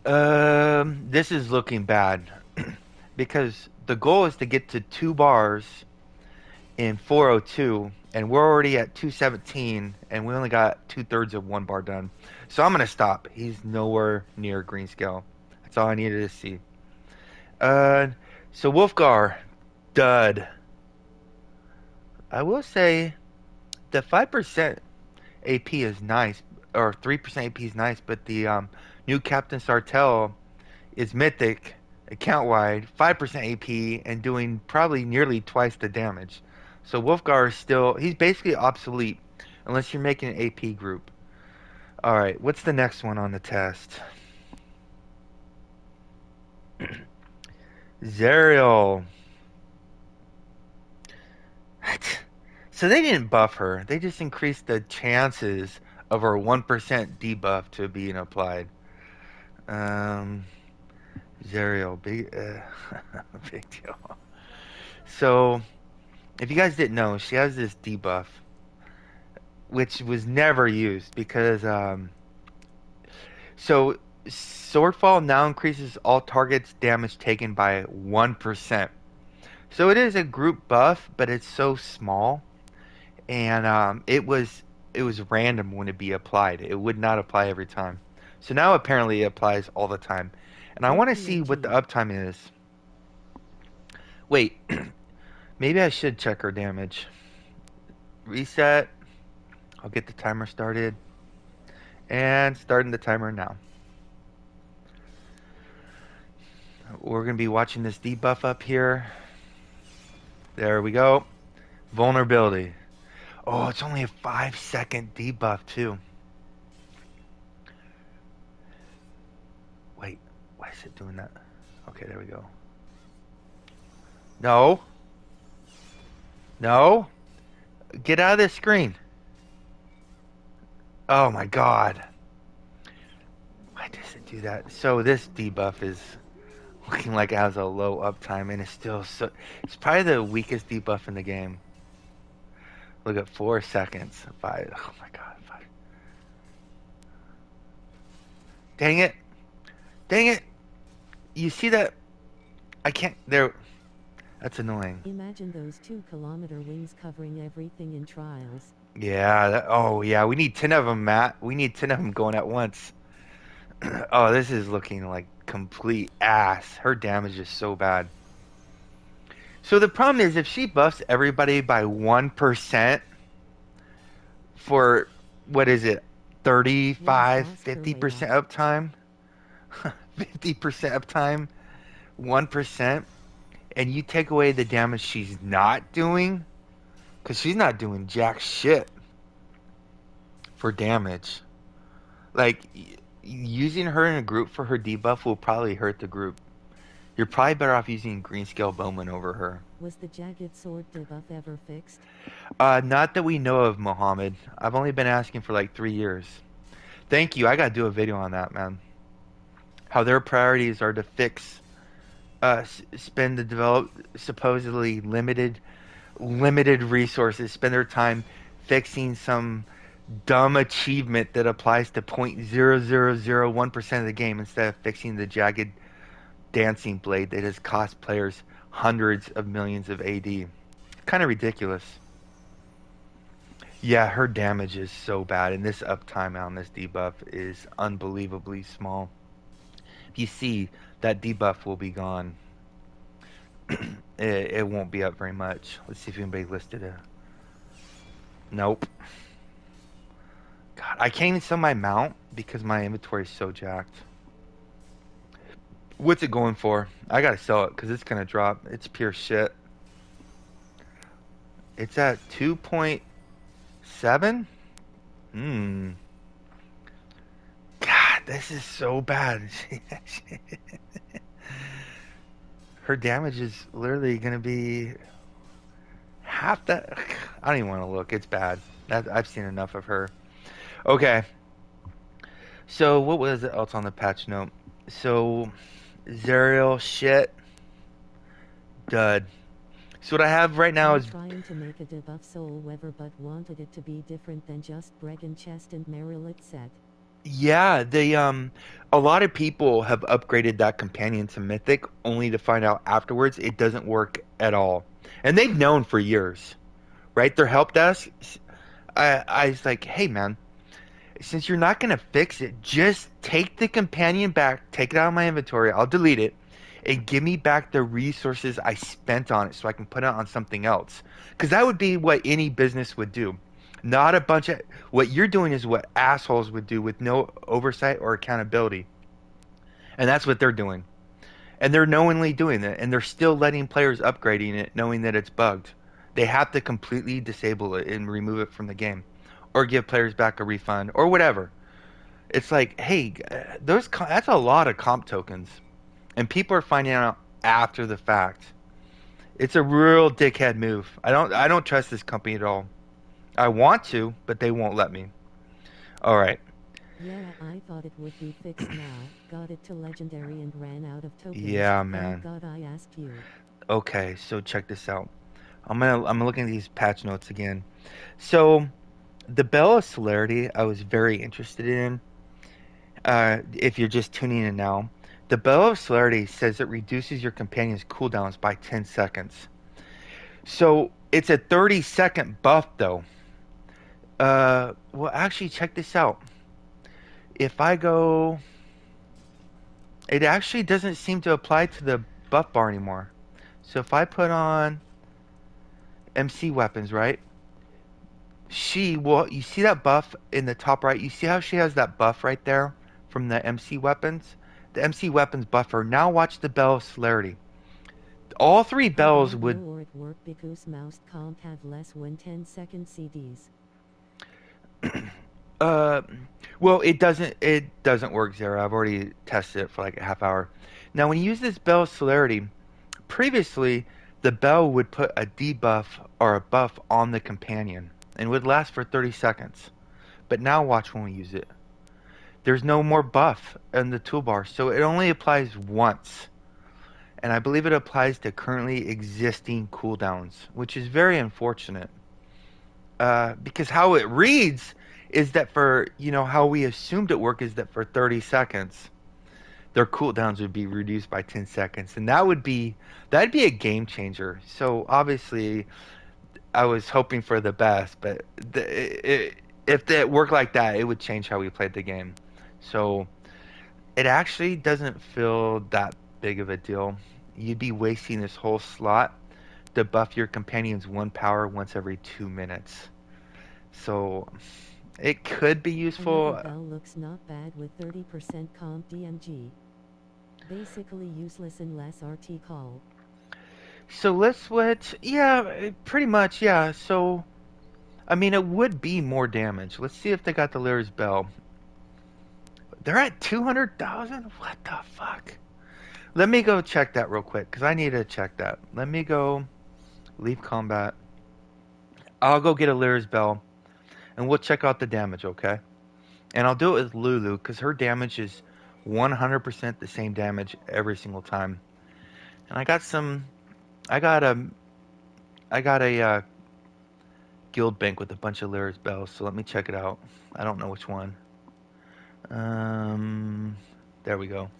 This is looking bad because the goal is to get to 2 bars in 402, and we're already at 217, and we only got 2/3 of 1 bar done. So I'm gonna stop. He's nowhere near green scale. That's all I needed to see. So Wolfgar, dud. I will say the 5% AP is nice, or 3% AP is nice, but the new Captain Sartell is mythic, account wide, 5% AP, and doing probably nearly twice the damage. So Wolfgar is still, he's basically obsolete unless you're making an AP group. Alright, what's the next one on the test? Zerel. So they didn't buff her. They just increased the chances of her 1% debuff to being applied. Zerial, big, big deal. So, if you guys didn't know, she has this debuff, which was never used because, so Swordfall now increases all targets' damage taken by 1%. So it is a group buff, but it's so small, and it was random when it be applied. It would not apply every time. So now apparently it applies all the time. And I want to see what the uptime is. Wait, maybe I should check her damage. Reset. I'll get the timer started. And starting the timer now. We're going to be watching this debuff up here. There we go. Vulnerability. Oh, it's only a 5-second debuff too. Wait, why is it doing that? Okay, there we go. No. No. Get out of this screen. Oh my god. Why does it do that? So this debuff is looking like it has a low uptime, and it's still so... It's probably the weakest debuff in the game. Look at 4 seconds. 5. Oh my god. 5. Dang it. Dang it. You see that? I can't... There... That's annoying. Imagine those 2-kilometer wings covering everything in trials. Yeah. Oh, yeah. We need 10 of them, Matt. We need 10 of them going at once. Oh, this is looking like complete ass. Her damage is so bad. So the problem is if she buffs everybody by 1% for, what is it, 35, 50% uptime? 50% uptime, 1%. and you take away the damage she's not doing, because she's not doing jack shit for damage. Like, using her in a group for her debuff will probably hurt the group. You're probably better off using Greenscale Bowman over her. Was the Jagged Sword debuff ever fixed? Not that we know of, Mohammed. I've only been asking for like 3 years. Thank you. I gotta do a video on that, man. How their priorities are to fix, spend the supposedly limited resources, spend their time fixing some dumb achievement that applies to 0.0001% of the game instead of fixing the jagged dancing blade that has cost players hundreds of millions of AD. Kind of ridiculous. Yeah, her damage is so bad, and this uptime on this debuff is unbelievably small. If you see, that debuff will be gone. It won't be up very much. Let's see if anybody listed it. Nope. God, I can't even sell my mount because my inventory is so jacked. What's it going for? I gotta sell it because it's gonna drop. It's pure shit. It's at 2.7? God, this is so bad. Her damage is literally gonna be half that. I don't even want to look. It's bad. I've seen enough of her. Okay. So what was else on the patch note? So Zerel shit. Dud. So what I have right now is trying to make a debuff Soul Weaver but wanted it to be different than just Bregan Chest and Merillet set. yeah, they a lot of people have upgraded that companion to mythic only to find out afterwards it doesn't work at all. And they've known for years. Right? Their help desk I was like, "Hey man, since you're not going to fix it, just take the companion back, take it out of my inventory, I'll delete it, and give me back the resources I spent on it so I can put it on something else." Because that would be what any business would do. Not a bunch of. What you're doing is what assholes would do with no oversight or accountability. And that's what they're doing. And they're knowingly doing it. And they're still letting players upgrading it knowing that it's bugged. They have to completely disable it and remove it from the game. Or give players back a refund or whatever. It's like, hey, that's a lot of comp tokens, and people are finding out after the fact. It's a real dickhead move. I don't trust this company at all. I want to, but they won't let me. All right. Yeah, I thought it would be fixed now. Got it to legendary and ran out of tokens. Yeah, Thank man. God I asked you. Okay, so check this out. I'm looking at these patch notes again. So the Bell of Celerity, I was very interested in. If you're just tuning in now, the Bell of Celerity says it reduces your companion's cooldowns by 10 seconds. So it's a 30-second buff, though. Well, actually, check this out. If I go, it actually doesn't seem to apply to the buff bar anymore. So if I put on MC weapons, right? You see that buff in the top right? You see how she has that buff right there from the MC weapons? The MC weapons buffer. Now watch the Bell of Celerity. All three bells would. Or it work because mouse can't have less when 10-second CDs. Uh, well, it doesn't. It doesn't work, Zara. I've already tested it for like a half hour. Now, when you use this Bell of Celerity, previously the bell would put a debuff or a buff on the companion and would last for 30 seconds. But now watch when we use it. There's no more buff in the toolbar, so it only applies once. And I believe it applies to currently existing cooldowns, which is very unfortunate. Because how it reads is that how we assumed it worked is that for 30 seconds, their cooldowns would be reduced by 10 seconds. And that'd be a game changer. So obviously, I was hoping for the best, but if it worked like that, it would change how we played the game. So it actually doesn't feel that big of a deal. You'd be wasting this whole slot to buff your companion's 1 power once every 2 minutes. So it could be useful. Another bell looks not bad with 30% comp DMG. Basically useless unless RT call. So let's switch. Yeah, pretty much. Yeah. So I mean, it would be more damage. Let's see if they got the Lyra's Bell. They're at 200,000. What the fuck? Let me go check that real quick because I need to check that. Let me go leave combat. I'll go get a Lyra's Bell and we'll check out the damage, okay? And I'll do it with Lulu because her damage is 100% the same damage every single time. And I got some. I got a. I got a guild bank with a bunch of Lyra's bells. So let me check it out. I don't know which one. Um, there we go.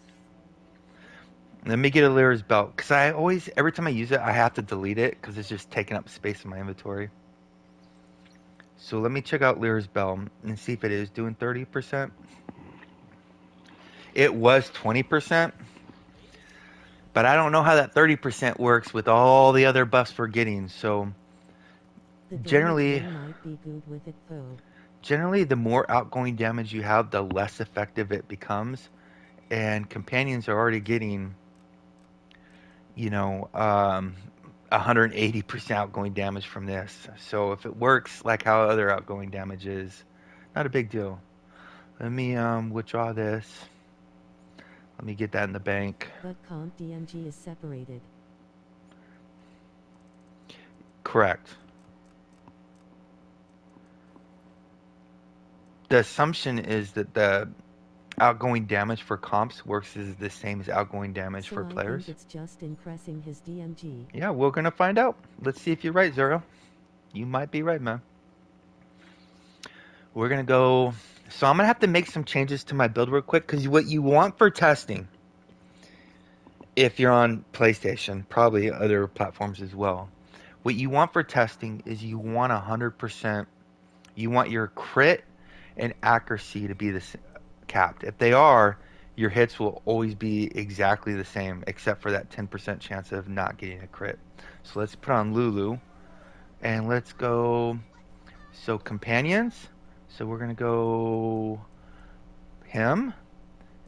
Let me get a Lyra's belt because I always, every time I use it, I have to delete it because it's just taking up space in my inventory. So let me check out Lyra's bell and see if it is doing 30%. It was 20%, but I don't know how that 30% works with all the other buffs we're getting. So generally, might be good with it though. Generally, the more outgoing damage you have, the less effective it becomes. And companions are already getting, you know, 180% outgoing damage from this. So if it works like how other outgoing damage is, not a big deal. Let me withdraw this. Let me get that in the bank. But comp DMG is separated. Correct. The assumption is that the outgoing damage for comps works as the same as outgoing damage for players. I think it's just increasing his DMG. Yeah, we're gonna find out. Let's see if you're right, Zerel. You might be right, man. We're gonna go. So I'm gonna have to make some changes to my build real quick because what you want for testing, if you're on PlayStation, probably other platforms as well, what you want for testing is you want 100%. You want your crit and accuracy to be capped. If they are, your hits will always be exactly the same, except for that 10% chance of not getting a crit. So let's put on Lulu, and let's go. So companions. So we're gonna go him,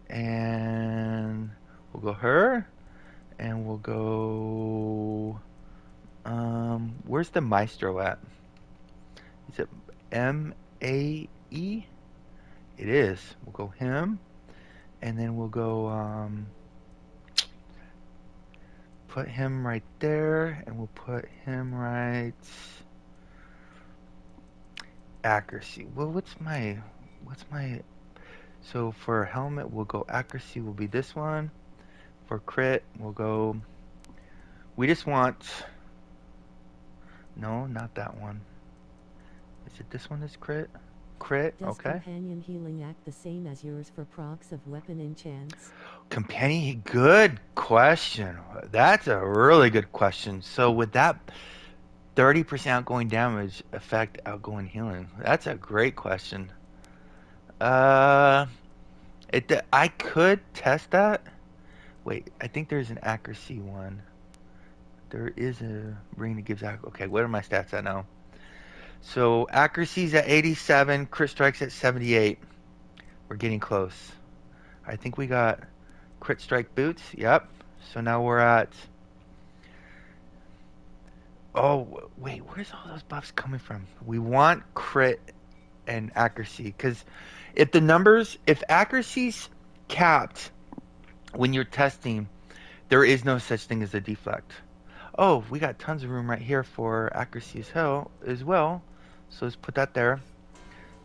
and we'll go her, and we'll go. Where's the Maestro at? Is it M-A-E? It is. We'll go him, and then we'll go put him right there, and we'll put him right accuracy. Well, what's my so for helmet we'll go accuracy will be this one. For crit we'll go. We just want. No, not that one. Is it this one? Is crit? Crit. Does Okay. companion healing act the same as yours for procs of weapon enchants? Companion. Good question. That's a really good question. So with that 30% outgoing damage affect outgoing healing? That's a great question. I could test that. Wait, I think there's an accuracy one. There is a ring that gives accuracy. Okay, what are my stats at now? So accuracy's at 87, crit strike's at 78. We're getting close. I think we got crit strike boots. Yep. So now we're at. Oh wait, where's all those buffs coming from? We want crit and accuracy because if accuracy's capped when you're testing, there is no such thing as a deflect. Oh, we got tons of room right here for accuracy as well. So let's put that there.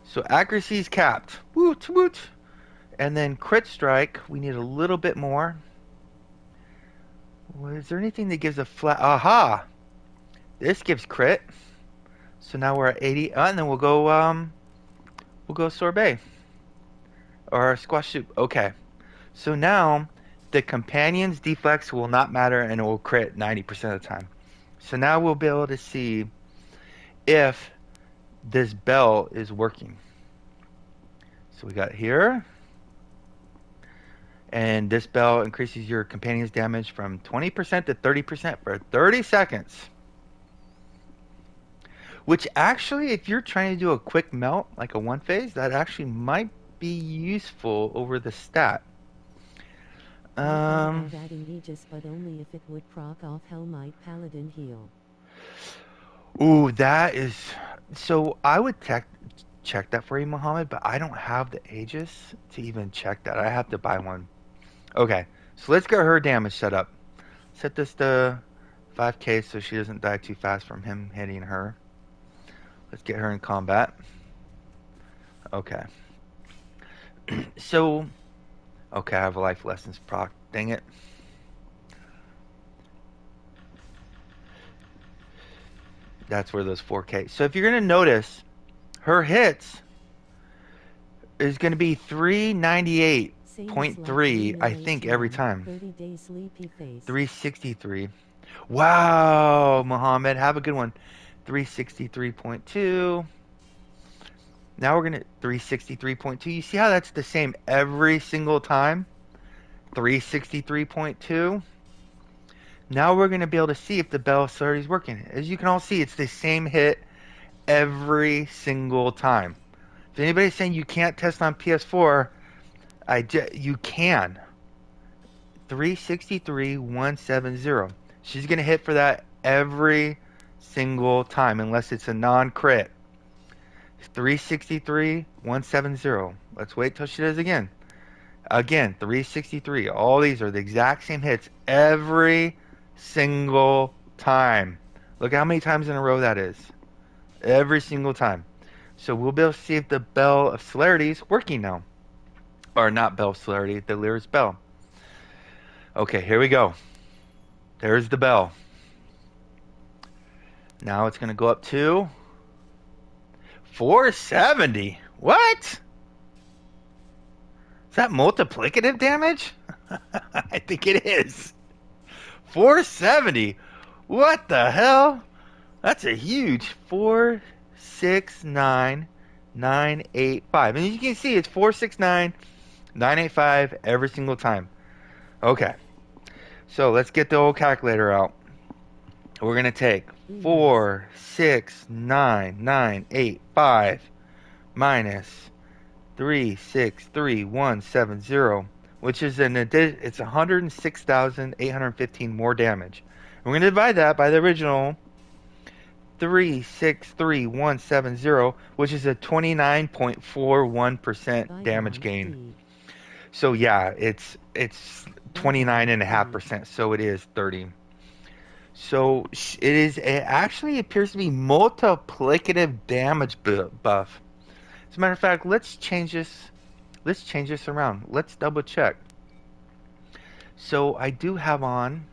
So accuracy is capped. Woot woot. And then crit strike, we need a little bit more. Well, is there anything that gives a flat? Aha! This gives crit. So now we're at 80. And then we'll go sorbet or squash soup. Okay. So now the companion's deflects will not matter and it will crit 90% of the time. So now we'll be able to see if this bell is working. So we got here. And this bell increases your companion's damage from 20% to 30% for 30 seconds. Which actually, if you're trying to do a quick melt, like a one phase, that actually might be useful over the stat. I Um, thought of adding Aegis, but only if it would proc off Hellmite Paladin heal. ooh, that is. So I would check that for you, Mohammed, but I don't have the Aegis to even check that. I have to buy one. Okay, so let's get her damage set up. Set this to 5k so she doesn't die too fast from him hitting her. Let's get her in combat. Okay. So, okay, I have a life lessons proc. Dang it. That's where those 4k. So if you're going to notice, her hits is going to be Same as last 398.3, I think, every 18, time. 30-day sleepy face. 363. Wow, Mohammed, have a good one. 363.2. Now we're going to 363.2. You see how that's the same every single time? 363.2. Now we're going to be able to see if the bell celerity is working. As you can all see, it's the same hit every single time. If anybody's saying you can't test on PS4, you can. 363,170. She's going to hit for that every single time unless it's a non-crit. 363,170. Let's wait till she does again. Again, 363. All these are the exact same hits every single time. Look how many times in a row that is. Every single time. So we'll be able to see if the Bell of Celerity is working now. Or not Bell of Celerity, the Lyra's Bell. Okay, here we go. There's the bell. Now it's going to go up to 470. What? Is that multiplicative damage? I think it is. 470. What the hell? That's a huge 469,985. And you can see it's 469,985 every single time. Okay. So let's get the old calculator out. We're going to take 469,985 minus 363,170, which is it's 106,815 more damage. We're going to divide that by the original 363,170, which is a 29.41% damage gain. So yeah, it's 29.5%, so it is 30. So it actually appears to be multiplicative damage buff. As a matter of fact, let's change this around. Let's double check. So I do have on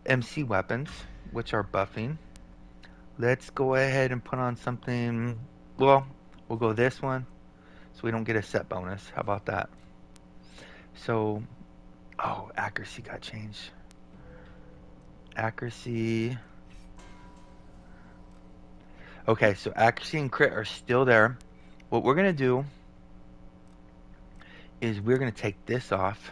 MC weapons, which are buffing. Let's go ahead and put on something. Well, we'll go this one, so we don't get a set bonus. How about that? So, oh, accuracy got changed. Accuracy. Okay, so accuracy and crit are still there. What we're going to do is we're going to take this off.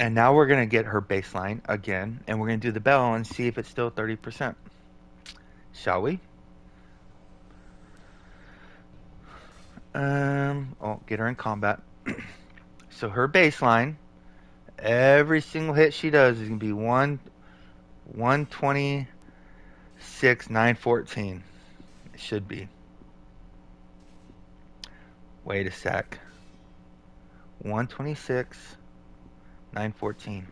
And now we're going to get her baseline again. And we're going to do the bell and see if it's still 30%. Shall we? Oh, get her in combat. So her baseline, every single hit she does is going to be 126,914. It should be. Wait a sec. 126,914.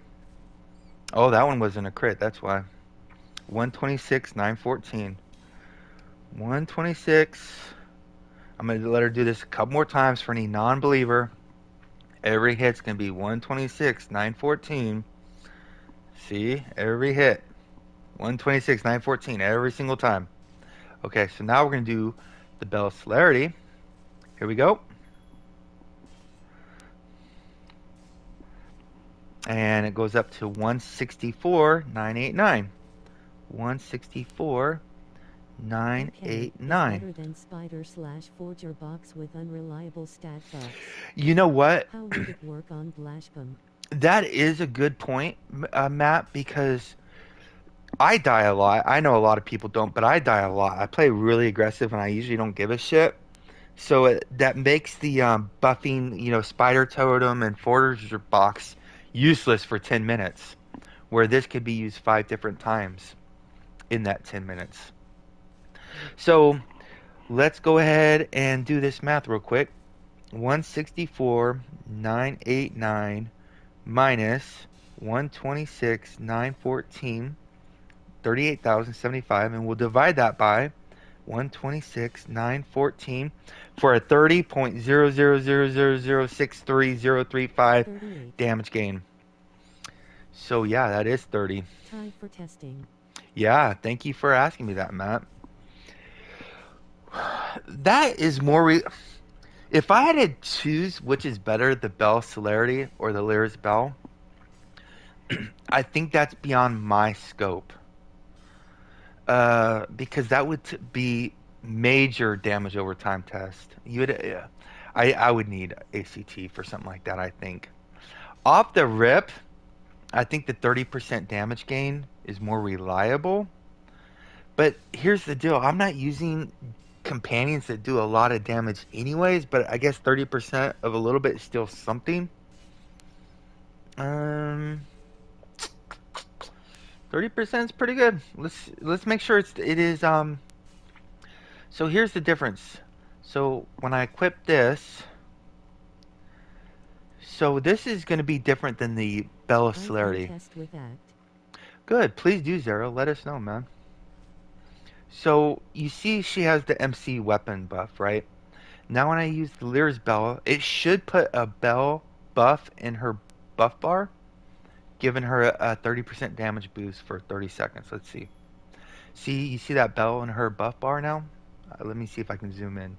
Oh, that one wasn't a crit. That's why. 126,914. 126. I'm going to let her do this a couple more times for any non-believer. Every hit's going to be 126,914. See? Every hit. 126,914 every single time. Okay, so now we're going to do the Bell Celerity. Here we go. And it goes up to 164,989. 164,989. Better than Spider/Forger box with unreliable stat buffs. You know what? How would it work on Blashbum? That is a good point, Matt, because I die a lot. I know a lot of people don't, but I die a lot. I play really aggressive and I usually don't give a shit. So that makes the buffing, spider totem and forager box useless for 10 minutes, where this could be used 5 different times in that 10 minutes. So let's go ahead and do this math real quick. 164,989 minus 126,914, 38,075, and we'll divide that by 126,914 for a 30.0000063,035 damage gain. So yeah, that is 30. Time for testing. Yeah, thank you for asking me that, Matt. That is more. If I had to choose which is better, the Bell Celerity or the Lyris Bell, I think that's beyond my scope. Because that would be major damage over time test. You would, I would need ACT for something like that. I think off the rip, I think the 30% damage gain is more reliable. But here's the deal: I'm not using companions that do a lot of damage anyways. But I guess 30% of a little bit is still something. 30% is pretty good. Let's make sure it is. So here's the difference. So when I equip this, so this is going to be different than the Bell of Celerity. Test with act. Good. Please do, Zerel. Let us know, man. So you see she has the MC weapon buff, right? Now when I use the Lyris Bell, it should put a Bell buff in her buff bar, giving her a 30% damage boost for 30 seconds. Let's see. See, you see that Bell in her buff bar now? Let me see if I can zoom in.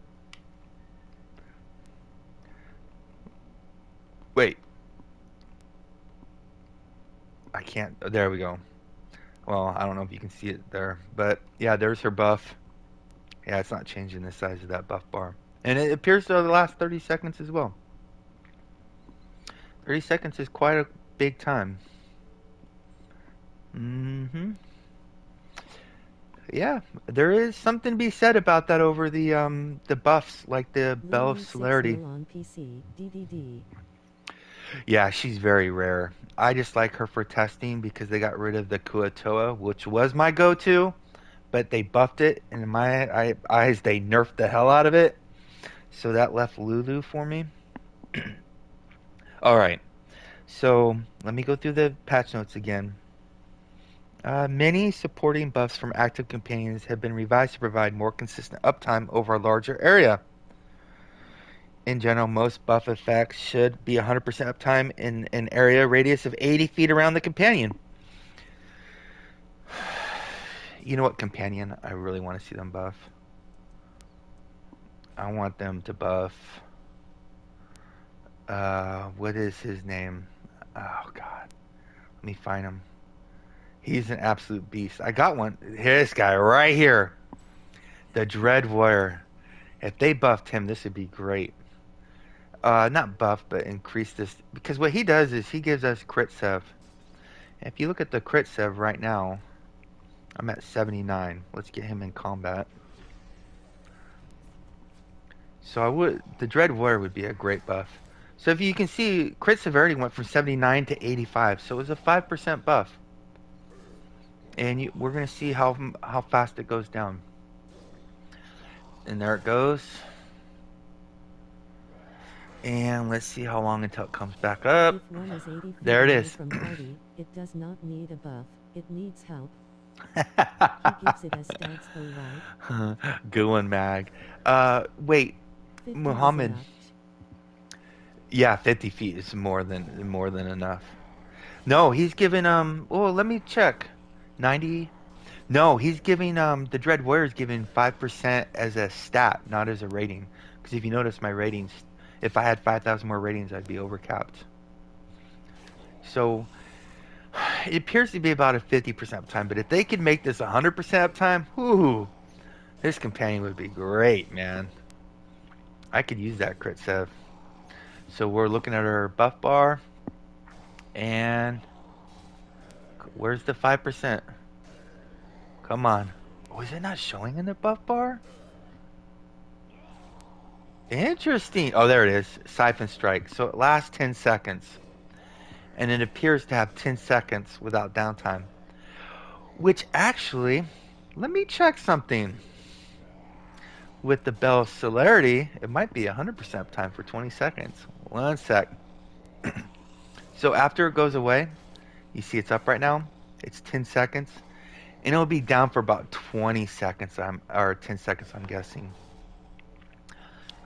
Wait. I can't. There we go. Well, I don't know if you can see it there. But yeah, there's her buff. Yeah, it's not changing the size of that buff bar. And it appears to last 30 seconds as well. 30 seconds is quite a big time. Yeah, there is something to be said about that over the buffs, like the Bell of Celerity. On PC, DDD. Yeah, she's very rare. I just like her for testing because they got rid of the Kuatoa, which was my go-to, but they buffed it, and in my eyes, they nerfed the hell out of it. So that left Lulu for me. All right, so let me go through the patch notes again. Many supporting buffs from active companions have been revised to provide more consistent uptime over a larger area. In general, most buff effects should be 100% uptime in an area radius of 80 feet around the companion. You know what companion I really want to see them buff? I want them to buff... what is his name? Oh, God. Let me find him. He's an absolute beast. I got one. This guy right here. The Dread Warrior. If they buffed him, this would be great. Not buff, but increase this. Because what he does is he gives us crit sev. If you look at the crit sev right now, I'm at 79. Let's get him in combat. So the Dread Warrior would be a great buff. So if you can see, crit severity went from 79 to 85. So it was a 5% buff. And we're going to see how fast it goes down. And there it goes. And let's see how long until it comes back up. If one is 80 feet there it is. From party, it does not need a buff. It needs help. He gives it as stats though, right? Good one, Mag. Wait, Muhammad. Yeah, 50 feet is more than enough. No, he's giving well, let me check. 90. No, he's giving the Dread Warrior's giving 5% as a stat, not as a rating. Because if you notice my ratings, if I had 5,000 more ratings, I'd be overcapped. So it appears to be about a 50% uptime. But if they could make this 100% uptime, whoo, this companion would be great, man. I could use that crit sev. So we're looking at our buff bar. And where's the 5%? Come on. Oh, is it not showing in the buff bar? Interesting. Oh, there it is. Siphon Strike. So it lasts 10 seconds. And it appears to have 10 seconds without downtime. Which actually, let me check something. With the bell Celerity, it might be 100% uptime for 20 seconds. One sec. So after it goes away, you see it's up right now. It's 10 seconds. And it'll be down for about 20 seconds, or 10 seconds, I'm guessing.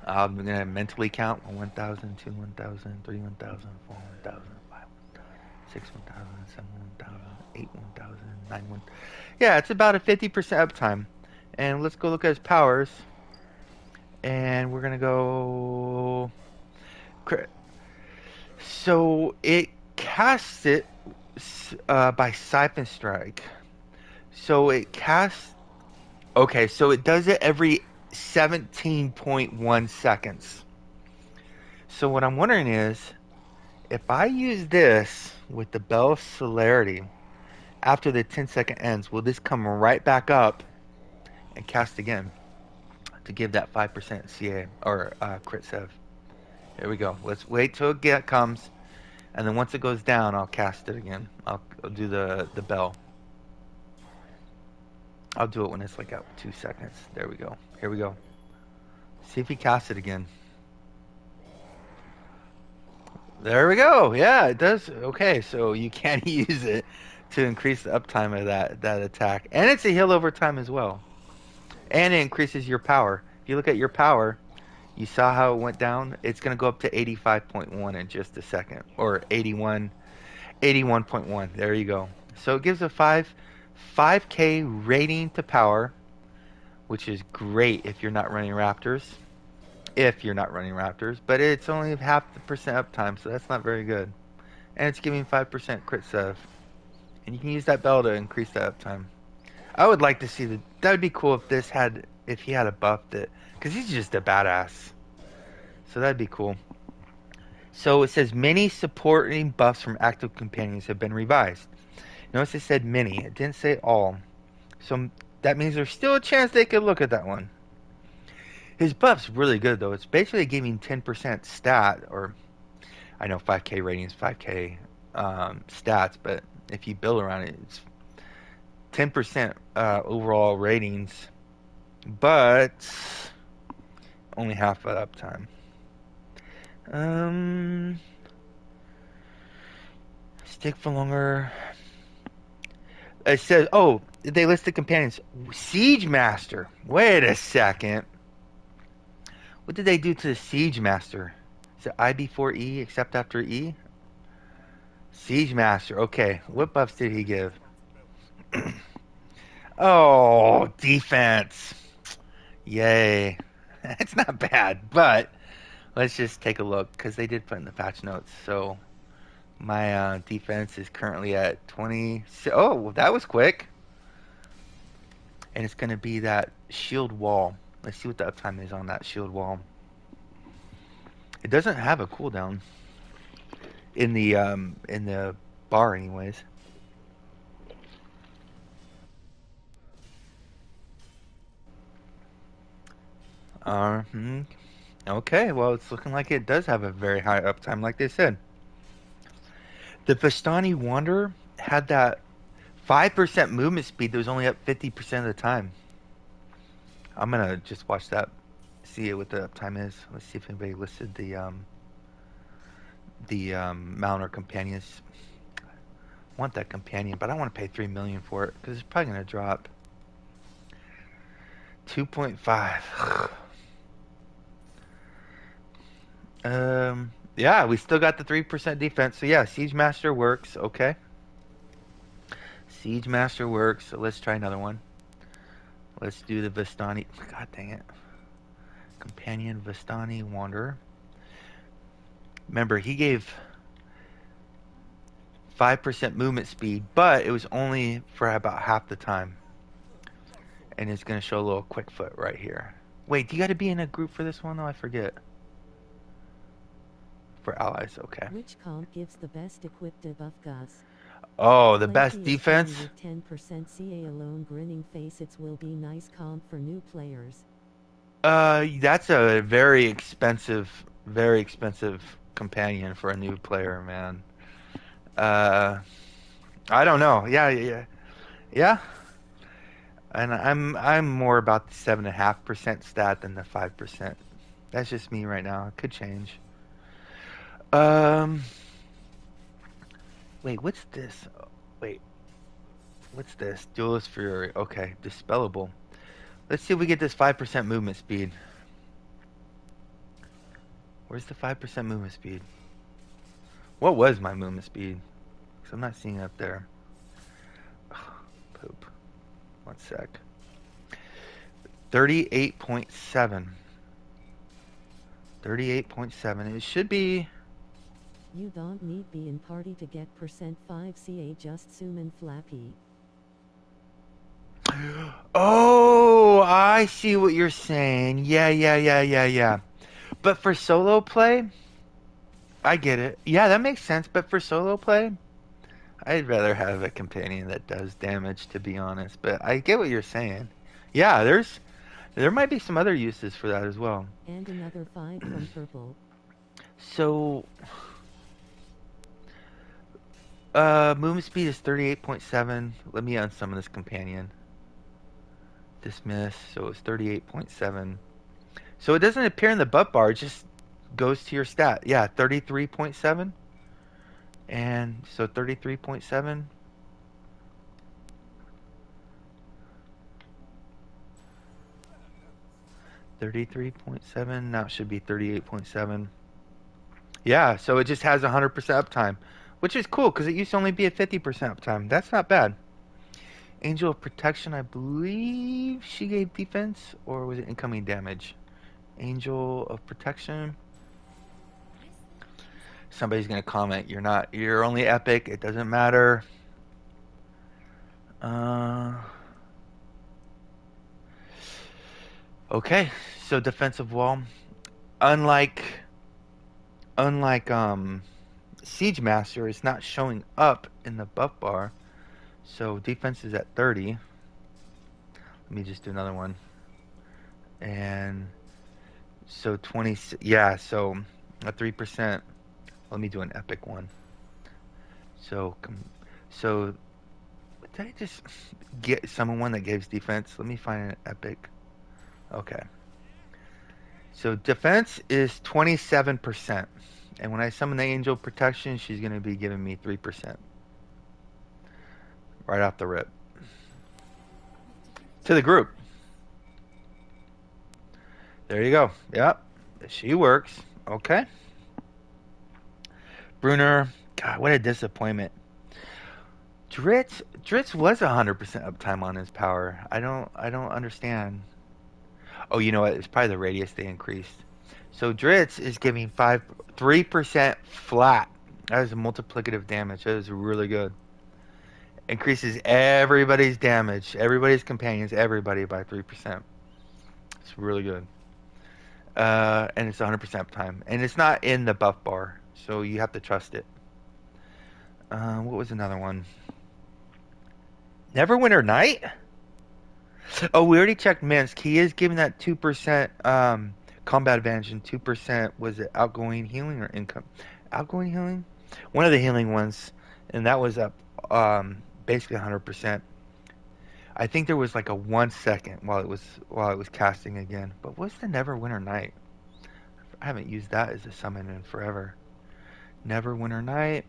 I'm going to mentally count 1,000, 2, 1,000, 3, 1,000, 4, 1,000, 5, 6, 1,000, 7, 1,000, 8, 1,000, 9, 1. Yeah, it's about a 50% uptime. And let's go look at his powers. And we're going to go. So it casts it by Siphon Strike. So it casts. Okay, so it does it every 17.1 seconds. So what I'm wondering is, if I use this with the Bell Celerity after the 10-second ends, will this come right back up and cast again to give that 5% CA or crit sev? Here we go. Let's wait till it comes, and then once it goes down, I'll cast it again. I'll do the bell. I'll do it when it's like at 2 seconds. There we go. Here we go. See if he casts it again. There we go. Yeah, it does. Okay, so you can use it to increase the uptime of that attack, and it's a heal over time as well, and it increases your power. If you look at your power, you saw how it went down. It's going to go up to 85.1 in just a second, or 81.1. There you go. So it gives a 5k rating to power, which is great if you're not running Raptors. But it's only half the percent uptime, so that's not very good. And it's giving 5% crit sev. And you can use that bell to increase that uptime. I would like to see that would be cool if he had a buff that, because he's just a badass. So that'd be cool. So it says many supporting buffs from active companions have been revised. Notice it said many. It didn't say all. So that means there's still a chance they could look at that one. His buff's really good though. It's basically giving 10% stat, or I know 5k ratings, 5k stats, but if you build around it, it's 10% overall ratings, but only half of uptime. Stick for longer. It says, oh, they listed companions. Siege Master. Wait a second. What did they do to the Siege Master? Is it I before E except after E? Siege Master. Okay. What buffs did he give? Oh, defense. Yay. It's not bad, but let's just take a look because they did put in the patch notes. So my defense is currently at 20. Oh, that was quick. And it's going to be that shield wall. Let's see what the uptime is on that shield wall. It doesn't have a cooldown in the bar, anyways. Okay, well, it's looking like it does have a very high uptime, like they said. The Vistani Wanderer had that 5% movement speed that was only up 50% of the time. I'm gonna just watch that, see what the uptime is. Let's see if anybody listed the mount or companions. I want that companion, but I want to pay 3 million for it because it's probably gonna drop. 2.5. Yeah, we still got the 3% defense. So yeah, Siege Master works. Okay. Siege Master works. So let's try another one. Let's do the Vistani. God dang it. Companion Vistani Wanderer. Remember, he gave 5% movement speed, but it was only for about half the time. And it's going to show a little quick foot right here. Wait, do you got to be in a group for this one? Oh, I forget. For allies, okay. Which comp gives the best equipped debuff gas? Oh, the best defense? With 10% CA alone, grinning face. It will be nice comp for new players. That's a very expensive companion for a new player, man. Uh, I don't know. Yeah. And I'm more about the 7.5% stat than the 5%. That's just me right now. It could change. Um, wait, what's this? Wait, what's this? Duelist Fury. Okay, dispellable. Let's see if we get this 5% movement speed. Where's the 5% movement speed? What was my movement speed? Because I'm not seeing it up there. Poop. One sec. 38.7. 38.7. It should be. You don't need be in party to get %5 CA, just zoom in flappy. Oh, I see what you're saying. Yeah. But for solo play, I get it. Yeah, that makes sense. But for solo play, I'd rather have a companion that does damage, to be honest. But I get what you're saying. Yeah, there might be some other uses for that as well. And another 5 from purple. So, movement speed is 38.7. Let me unsummon this companion. Dismiss. So it's 38.7. So it doesn't appear in the buff bar. It just goes to your stat. Yeah, 33.7. And so 33.7. 33.7. Now it should be 38.7. Yeah, so it just has 100% uptime, which is cool because it used to only be at 50% uptime. That's not bad. Angel of Protection, I believe she gave defense, or was it incoming damage? Angel of Protection. Somebody's gonna comment, you're only epic, it doesn't matter. Uh, okay, so defensive wall. Unlike unlike Siege Master, it's not showing up in the buff bar. So defense is at 30. Let me just do another one. And so 20, yeah, so a 3%. Let me do an epic one. So, so did I just get someone that gives defense? Let me find an epic. Okay. So defense is 27%. And when I summon the Angel Protection, she's going to be giving me 3%. Right off the rip. To the group. There you go. Yep. She works. Okay. Brunner. God, what a disappointment. Dritz was 100% uptime on his power. I don't understand. Oh, you know what? It's probably the radius they increased. So Dritz is giving 3% flat. That is a multiplicative damage. That is really good. Increases everybody's damage, everybody's companions, everybody by 3%. It's really good. And it's 100% uptime. And it's not in the buff bar, so you have to trust it. What was another one? Neverwinter Night? Oh, we already checked Minsk. He is giving that 2% combat advantage, and 2% was it outgoing healing or income? Outgoing healing? One of the healing ones, and that was up basically 100%. I think there was like a 1 second while it was casting again. But what's the Neverwinter Night? I haven't used that as a summon in forever. Neverwinter Night.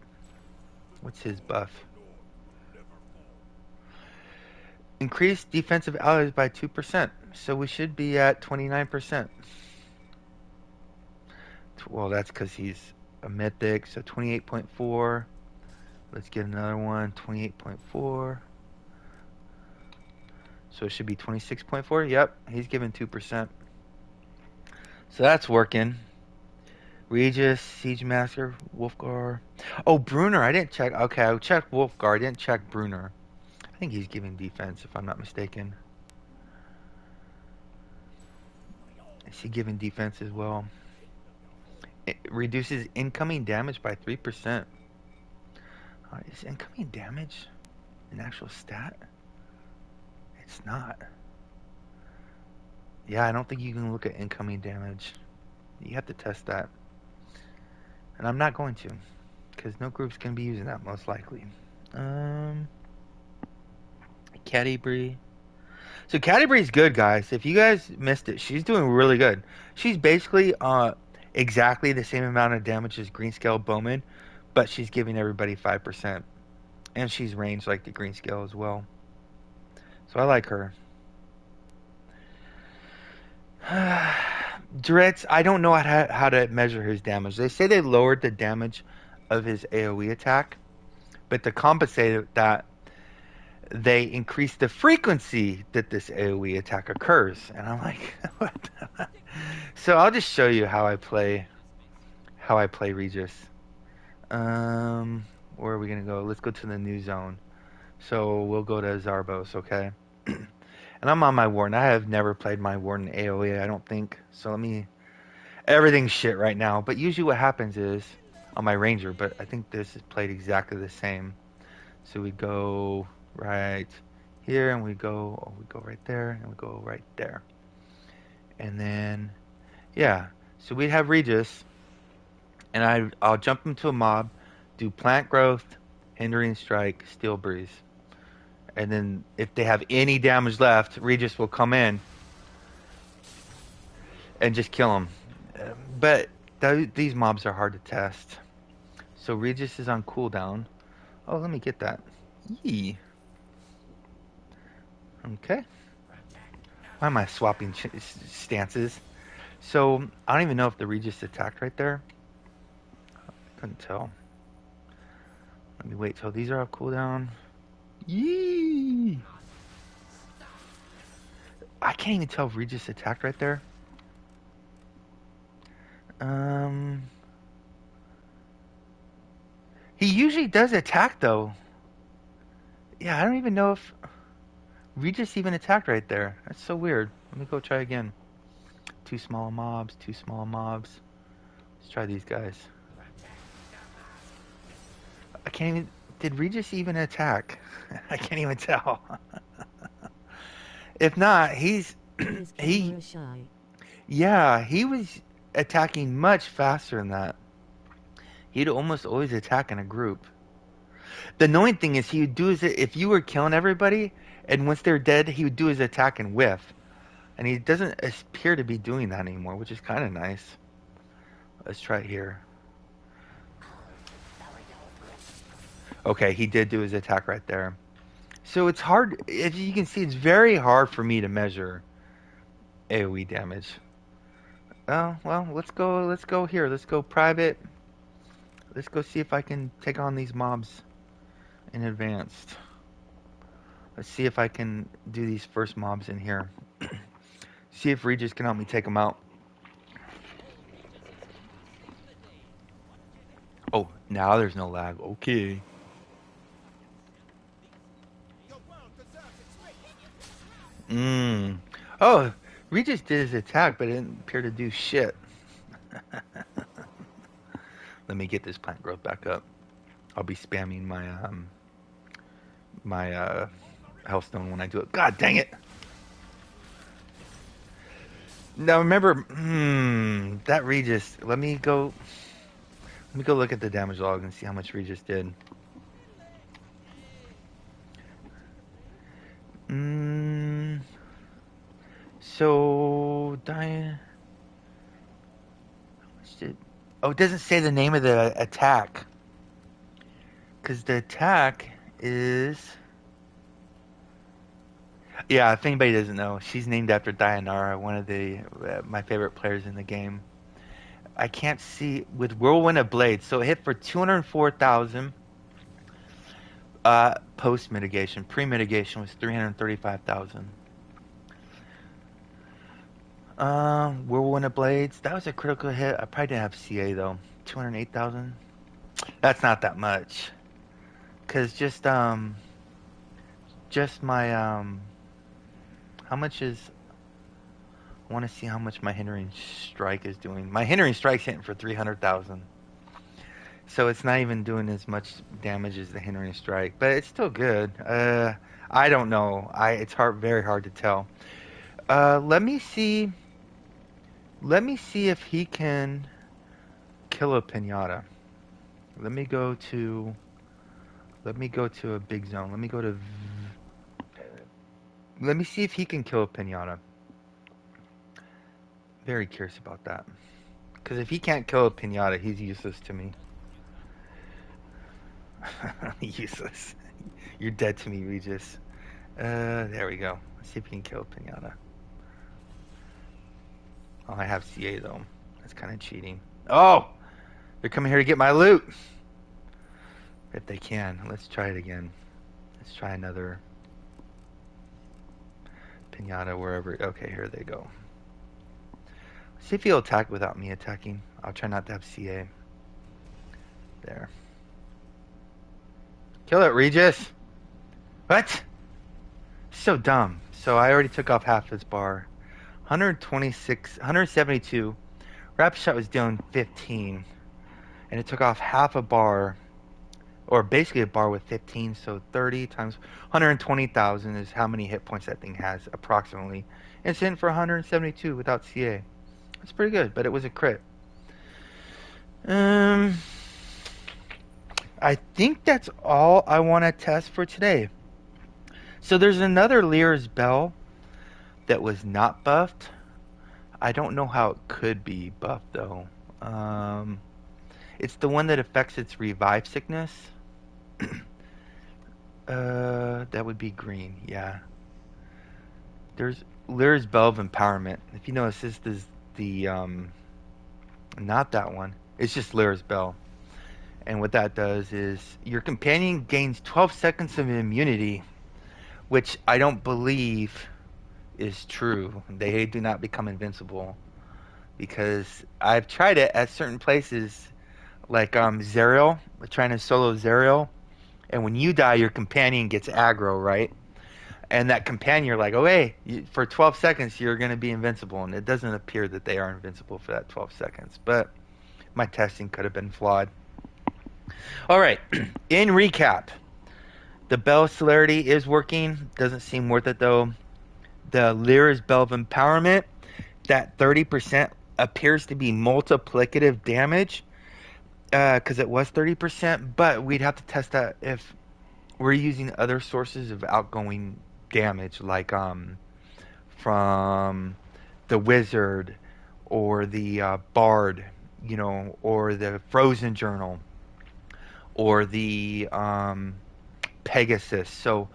What's his buff? Increase defensive allies by 2%. So we should be at 29%. Well, that's because he's a mythic. So 28.4. Let's get another one. 28.4. So it should be 26.4. Yep, he's giving 2%. So that's working. Regis, Siege Master, Wolfgar. Oh, Brunner. I didn't check. Okay, I checked Wolfgar. I didn't check Brunner. I think he's giving defense, if I'm not mistaken. Is he giving defense as well? It reduces incoming damage by 3%. Is incoming damage an actual stat? It's not. Yeah, I don't think you can look at incoming damage. You have to test that. And I'm not going to, because no group's going to be using that most likely. Um, Caddy-Bree. So Caddy-Bree's good, guys. If you guys missed it, she's doing really good. She's basically exactly the same amount of damage as Greenscale Bowman, but she's giving everybody 5%. And she's ranged like the Greenscale as well. So I like her. Dritz, I don't know how to measure his damage. They say they lowered the damage of his AoE attack, but to compensate that, they increased the frequency that this AoE attack occurs. And I'm like, what? So I'll just show you how I play Regis. Where are we gonna go? Let's go to the new zone. So we'll go to Zarbos, okay? And I'm on my Warden. I have never played my Warden AoE, I don't think. So let me. Everything's shit right now. But usually what happens is on my Ranger, but I think this is played exactly the same. So we go right here, and we go right there, and we go right there. And then, yeah. So we'd have Regis, and I'll jump into a mob, do plant growth, hindering strike, steel breeze. And then if they have any damage left, Regis will come in and just kill them. But these mobs are hard to test. So Regis is on cooldown. Oh, let me get that. Yee. Okay. Why am I swapping stances? So I don't even know if the Regis attacked right there. I couldn't tell. Let me wait till these are off cooldown. Yee. I can't even tell if Regis attacked right there. He usually does attack though. Yeah, I don't even know if Regis even attacked right there. That's so weird. Let me go try again. Two small mobs, two small mobs. Let's try these guys. I can't even. Did Regis even attack? I can't even tell. If not, he's Is he. camera shy? Yeah, he was attacking much faster than that. He'd almost always attack in a group. The annoying thing is he would do his if you were killing everybody, and once they're dead, he would do his attack and whiff. And he doesn't appear to be doing that anymore, which is kind of nice. Let's try it here. Okay, he did do his attack right there. So it's hard, as you can see, it's very hard for me to measure AoE damage. Oh, well, let's go here. Let's go private. Let's go see if I can take on these mobs in advanced. Let's see if I can do these first mobs in here. See if Regis can help me take them out. Oh, now there's no lag. Okay. Oh, Regis did his attack, but it didn't appear to do shit. Let me get this plant growth back up. I'll be spamming my Hellstone when I do it. God dang it! Now remember, that Regis. Let me go look at the damage log and see how much Regis did. So Diane. How much did? Oh, it doesn't say the name of the attack. Because the attack is. Yeah, if anybody doesn't know, she's named after Dianara, one of the my favorite players in the game. I can't see with Whirlwind of Blades, so it hit for 204,000. Post mitigation, pre mitigation was 335,000. Whirlwind of Blades, that was a critical hit. I probably didn't have CA though. 208,000. That's not that much. Cause just my how much is? I want to see how much my hindering strike is doing. My hindering strike's hitting for 300,000. So it's not even doing as much damage as the hindering strike, but it's still good. I don't know. It's very hard to tell. Let me see. Let me see if he can kill a pinata. Let me go to. Let me go to a big zone. Let me go to. Let me see if he can kill a pinata. Very curious about that. Because if he can't kill a pinata, he's useless to me. Useless. You're dead to me, Regis. There we go. Let's see if he can kill a pinata. Oh, I have CA though. That's kind of cheating. Oh! They're coming here to get my loot! If they can. Let's try it again. Let's try another pinata wherever. Okay, here they go. See if he'll attack without me attacking. I'll try not to have CA. There. Kill it, Regis! What? So dumb. So I already took off half his bar. 126, 172. Rapid shot was doing 15. And it took off half a bar. Or basically a bar with 15. So 30 times 120,000 is how many hit points that thing has, approximately. And it's in for 172 without CA. That's pretty good, but it was a crit. I think that's all I want to test for today. So there's another Lear's Bell that was not buffed. I don't know how it could be buffed though. It's the one that affects its revive sickness. That would be green, yeah. There's Lear's Bell of Empowerment. If you notice, this is the not that one. It's just Lear's Bell. And what that does is your companion gains 12 seconds of immunity, which I don't believe is true. They do not become invincible, because I've tried it at certain places, like Zerel, trying to solo Zerel, and when you die, your companion gets aggro, right? And that companion, you're like, oh hey, for 12 seconds you're going to be invincible, and it doesn't appear that they are invincible for that 12 seconds. But my testing could have been flawed. All right, in recap, the Bell Celerity is working. Doesn't seem worth it though. The Lear's Bell of Empowerment, that 30% appears to be multiplicative damage, because it was 30%, but we'd have to test that if we're using other sources of outgoing damage, like from the Wizard or the Bard, or the Frozen Journal or the Pegasus. So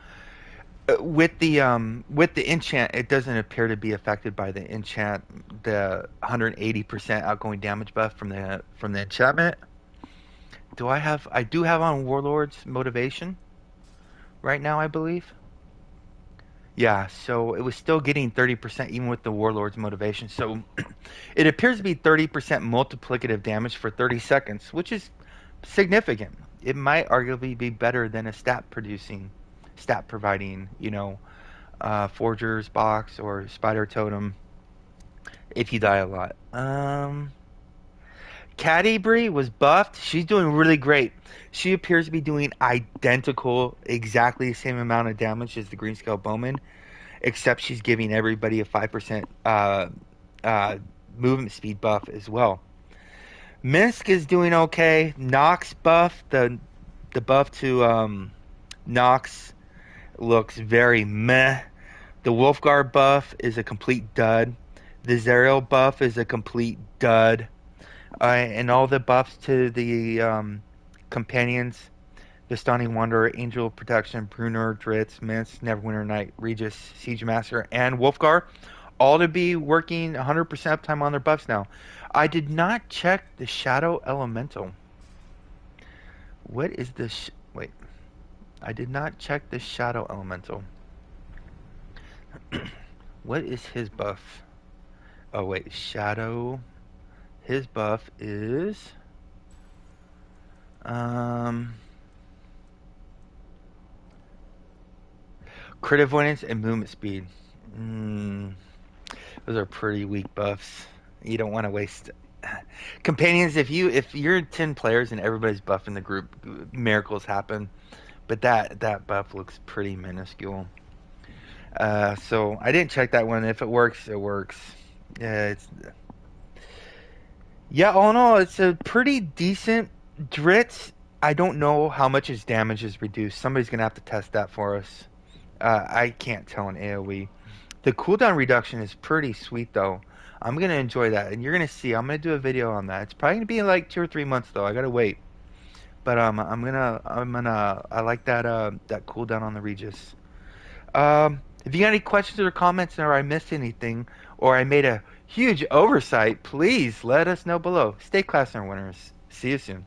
with the enchant, it doesn't appear to be affected by the enchant, the 180% outgoing damage buff from the enchantment. I do have on Warlord's Motivation right now, I believe. Yeah, so it was still getting 30% even with the Warlord's Motivation. So it appears to be 30% multiplicative damage for 30 seconds, which is significant. It might arguably be better than a stat providing, Forger's Box or Spider Totem if you die a lot. Caddy-Bree was buffed. She's doing really great. She appears to be doing exactly the same amount of damage as the Greenscale Bowman, except she's giving everybody a 5% movement speed buff as well. Minsk is doing okay. Knox buff, the buff to Knox looks very meh. The Wolfgar buff is a complete dud. The Zerel buff is a complete dud. And all the buffs to the companions, the Stunning Wanderer, Angel of Protection, Bruner, Dritz, Minsk, Neverwinter Knight, Regis, Siege Master, and Wolfgar, all to be working 100% uptime on their buffs now. I did not check the Shadow Elemental. What is this? Wait. I did not check the Shadow Elemental. What is his buff? Oh, wait. Shadow. His buff is... crit avoidance and movement speed. Those are pretty weak buffs. You don't want to waste... Companions, if you're 10 players and everybody's buff in the group, miracles happen. But that buff looks pretty minuscule. So I didn't check that one. If it works, it works. It's Yeah, all in all, it's a pretty decent Dritz. I don't know how much his damage is reduced. Somebody's gonna have to test that for us. I can't tell in AoE. The cooldown reduction is pretty sweet though. I'm gonna enjoy that, and you're gonna see. I'm gonna do a video on that. It's probably gonna be in like 2 or 3 months though. I gotta wait. But I like that cooldown on the Regis. If you got any questions or comments, or I missed anything, or I made a huge oversight, please let us know below. Stay class, and winners. See you soon.